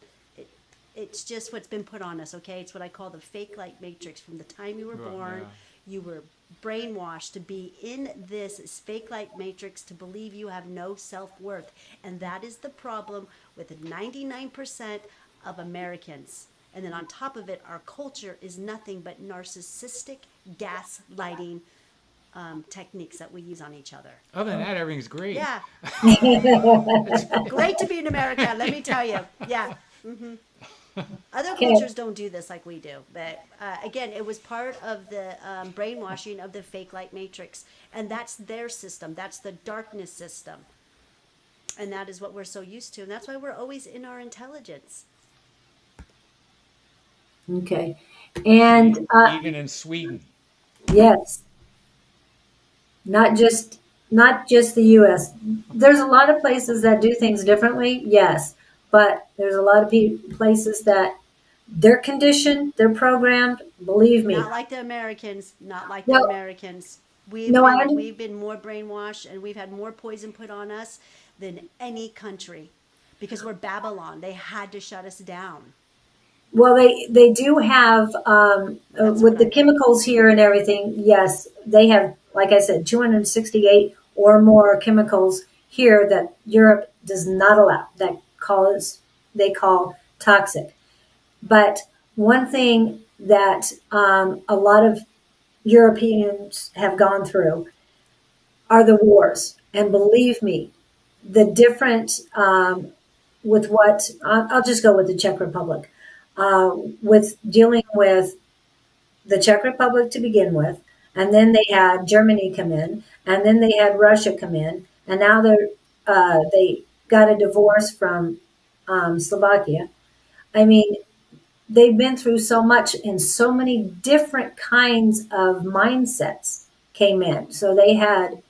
it's just what's been put on us, okay? It's what I call the fake light matrix. From the time you were born, you were brainwashed to be in this fake light matrix to believe you have no self-worth. And that is the problem with 99% of Americans. And then on top of it, our culture is nothing but narcissistic gaslighting techniques that we use on each other. Other than that, everything's great. Yeah. Great to be in America, let me tell you. Yeah. Mm-hmm. Other cultures don't do this like we do. But again, it was part of the brainwashing of the fake light matrix. And that's their system. That's the darkness system. And that is what we're so used to. And that's why we're always in our intelligence. Okay. And Even in Sweden. yes. Not just the US. There's a lot of places that do things differently, yes, but there's a lot of places that they're conditioned, they're programmed, believe me. Not like the Americans, No. We've been more brainwashed and we've had more poison put on us than any country because we're Babylon. They had to shut us down. Well, they do have with the chemicals here and everything. Yes, they have, like I said, 268 or more chemicals here that Europe does not allow. That they call toxic. But one thing that a lot of Europeans have gone through are the wars. And believe me, the different with what I'll just go with the Czech Republic, with dealing with the Czech Republic to begin with, and then they had Germany come in, and then they had Russia come in, and now they got a divorce from Slovakia. I mean, they've been through so much, and so many different kinds of mindsets came in. So they had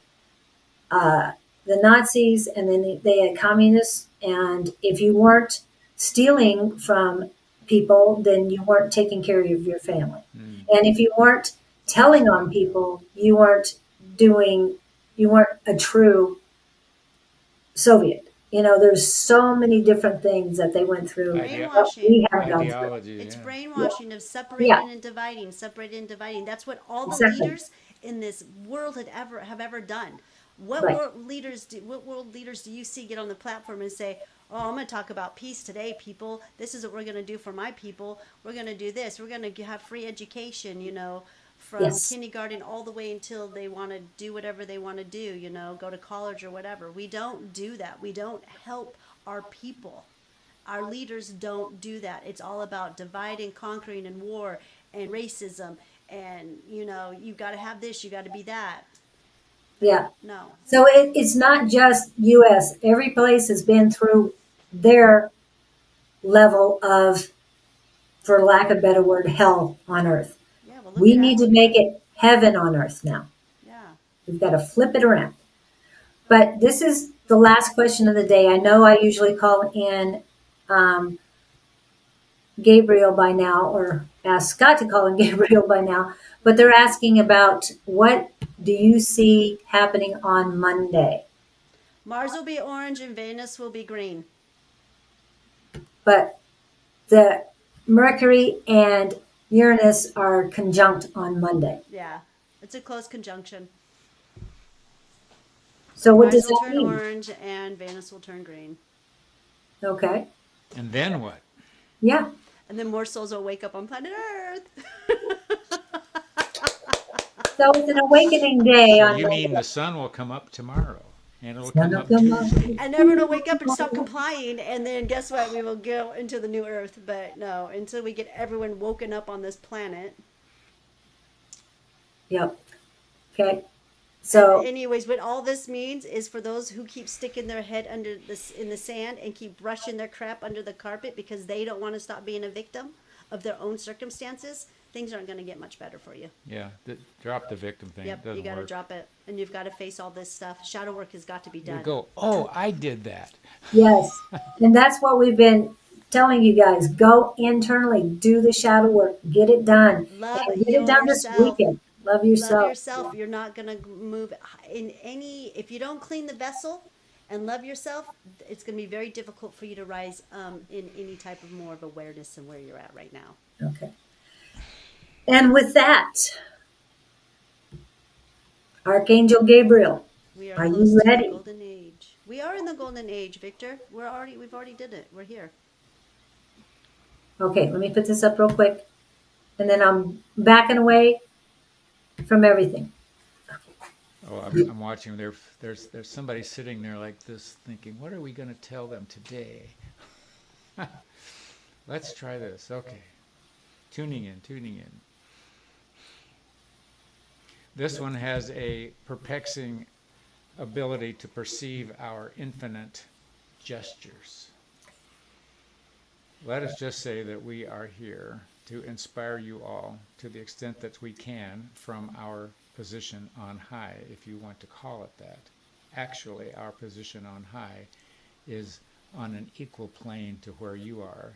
the Nazis, and then they had communists. And if you weren't stealing from people, then you weren't taking care of your family. And if you weren't telling on people, doing, you weren't a true Soviet. You know, there's so many different things that they went through that Brainwashing. we haven't gone through. Ideology, It's yeah. brainwashing of Yeah, separating and dividing, separating and dividing. That's what all the exactly. leaders in this world have ever done. Right. What world leaders do you see get on the platform and say, "Oh, I'm going to talk about peace today, people. This is what we're going to do for my people. We're going to do this. We're going to have free education, from Yes. kindergarten all the way until they want to do whatever they want to do, go to college or whatever." We don't do that. We don't help our people. Our leaders don't do that. It's all about divide and conquering and war and racism and you got to have this, you got to be that. Yeah. No. So it's not just U.S. Every place has been through their level of, for lack of a better word, hell on earth. Yeah, well, look We at need to Africa. make it heaven on earth now. Yeah. We've got to flip it around. But this is the last question of the day. I know I usually call in um, Gabriel by now, or ask Scott to call in Gabriel by now, but they're asking about what do you see happening on Monday? Mars will be orange and Venus will be green. But the Mercury and Uranus are conjunct on Monday. Yeah. It's a close conjunction. So what Mars does will that turn mean? orange and Venus will turn green. Okay. And then what? Yeah. And then more souls will wake up on planet Earth. So it's an awakening day So on you mean the Monday. sun will come up tomorrow, and it'll Sun come will up come up. Tuesday. And everyone will wake up and stop complying, and then guess what? We will go into the new Earth. But no, until we get everyone woken up on this planet. Yep. Okay. And So anyways, what all this means is for those who keep sticking their head under this in the sand and keep brushing their crap under the carpet because they don't want to stop being a victim of their own circumstances, things aren't going to get much better for you. Yeah, drop the victim thing. It Yep, doesn't you got to work. drop it, and you've got to face all this stuff. Shadow work has got to be You done. go, oh, I did that. yes, and that's what we've been telling you guys. Go internally, do the shadow work, get it done, Love and get it done this yourself. weekend. Love Love yourself. yourself. You're not going to move in any, if you don't clean the vessel and love yourself, it's going to be very difficult for you to rise in any type of more of awareness than where you're at right now. Okay. And with that, Archangel Gabriel, We are are close you to the ready? golden age. We are in the golden age, Victor. We've already did it. We're here. Okay, let me put this up real quick, and then I'm backing away from everything. Oh, I'm watching. There's somebody sitting there like this, thinking, what are we going to tell them today? Let's try this. Okay, tuning in. This one has a perplexing ability to perceive our infinite gestures. Let us just say that we are here to inspire you all to the extent that we can from our position on high, if you want to call it that. Actually, our position on high is on an equal plane to where you are.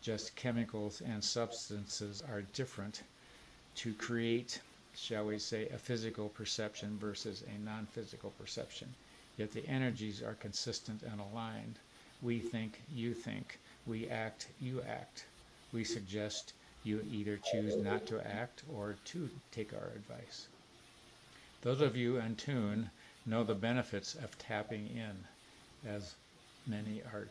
Just chemicals and substances are different to create, shall we say, a physical perception versus a non-physical perception. Yet the energies are consistent and aligned. We think, you think. We act, you act. We suggest, you either choose not to act or to take our advice. Those of you in tune know the benefits of tapping in, as many are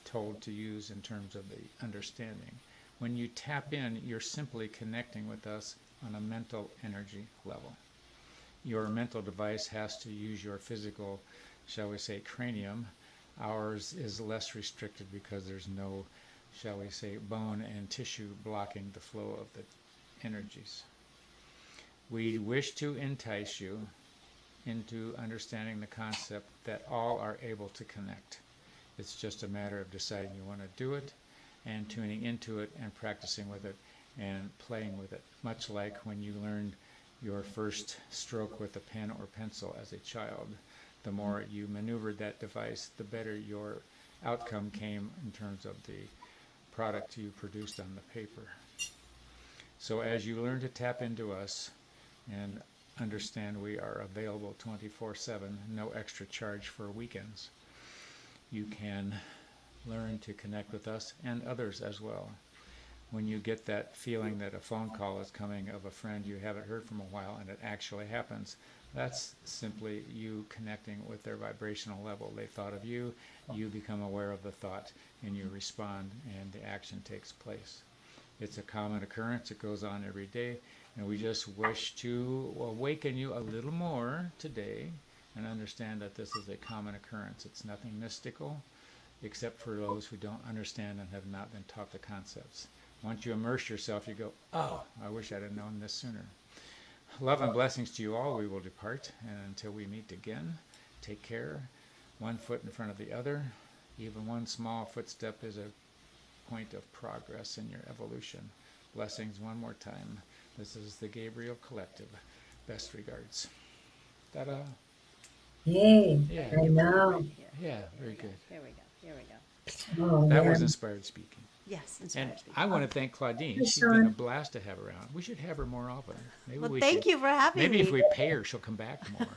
told to use in terms of the understanding. When you tap in, you're simply connecting with us on a mental energy level. Your mental device has to use your physical, shall we say, cranium. Ours is less restricted because there's no, shall we say, bone and tissue blocking the flow of the energies. We wish to entice you into understanding the concept that all are able to connect. It's just a matter of deciding you want to do it and tuning into it and practicing with it and playing with it, much like when you learned your first stroke with a pen or pencil as a child. The more you maneuvered that device, the better your outcome came in terms of the product you produced on the paper. So as you learn to tap into us and understand we are available 24/7, no extra charge for weekends, you can learn to connect with us and others as well. When you get that feeling that a phone call is coming of a friend you haven't heard from a while and it actually happens, that's simply you connecting with their vibrational level. They thought of you, you become aware of the thought, and you respond, and the action takes place. It's a common occurrence. It goes on every day, and we just wish to awaken you a little more today and understand that this is a common occurrence. It's nothing mystical, except for those who don't understand and have not been taught the concepts. Once you immerse yourself, you go, oh, I wish I'd have known this sooner. Love and blessings to you all. We will depart, and until we meet again, take care. One foot in front of the other. Even one small footstep is a point of progress in your evolution. Blessings one more time. This is the Gabriel Collective. Best regards. Ta-da. Hey, Yeah. I know. Yeah, very good. Here we go. Here we go. Oh, That man. was inspired speaking. Yes, And inspired speaking. I want to thank Claudene. Yes, She's been a Sean. blast to have around. We should have her more often. Maybe Well, we thank should. you for having Maybe me. if we pay her, she'll come back more.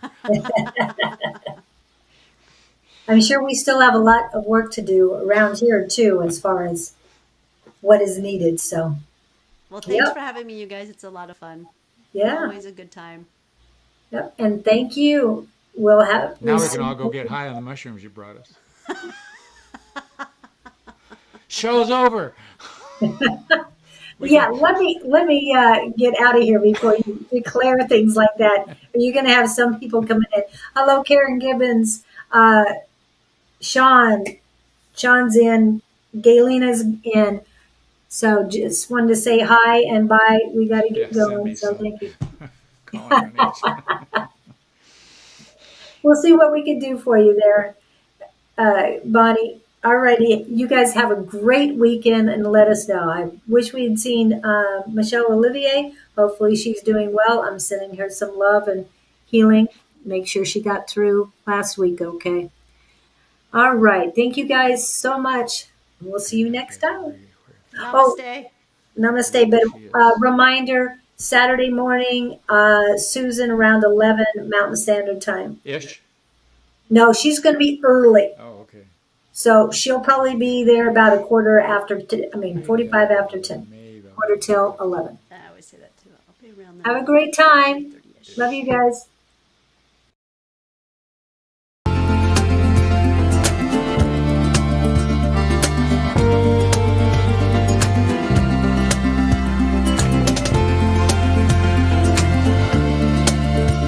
I'm sure we still have a lot of work to do around here too, as far as what is needed. So, Well, thanks yep, for having me, you guys. It's a lot of fun. yeah, Always a good time. yep. And thank you. We'll have Now we can all go get high on the mushrooms you brought us. Show's over. We Yeah, can- let me get out of here before you declare things like that. You're going to have some people coming in. Hello, Karen Gibbons, Sean. Sean's in. Galena's in. So just wanted to say hi and bye. We got to Yeah, get send me going. So some. thank you. Calling on each. We'll see what we can do for you there, Bonnie. Alrighty, you guys have a great weekend and let us know. I wish we had seen Michelle Olivier. Hopefully she's doing well. I'm sending her some love and healing. Make sure she got through last week okay. All right. Thank you guys so much. We'll see you next time. Oh, Namaste. namaste. But She is. reminder, Saturday morning, Susan around 11 Mountain Standard Time. Ish. No, she's going to be early. Oh, okay. So she'll probably be there about a quarter after, 45 after 10, Maybe. quarter till 11. I always say that too. I'll be around Have there. a great time. 30-ish. Love you guys.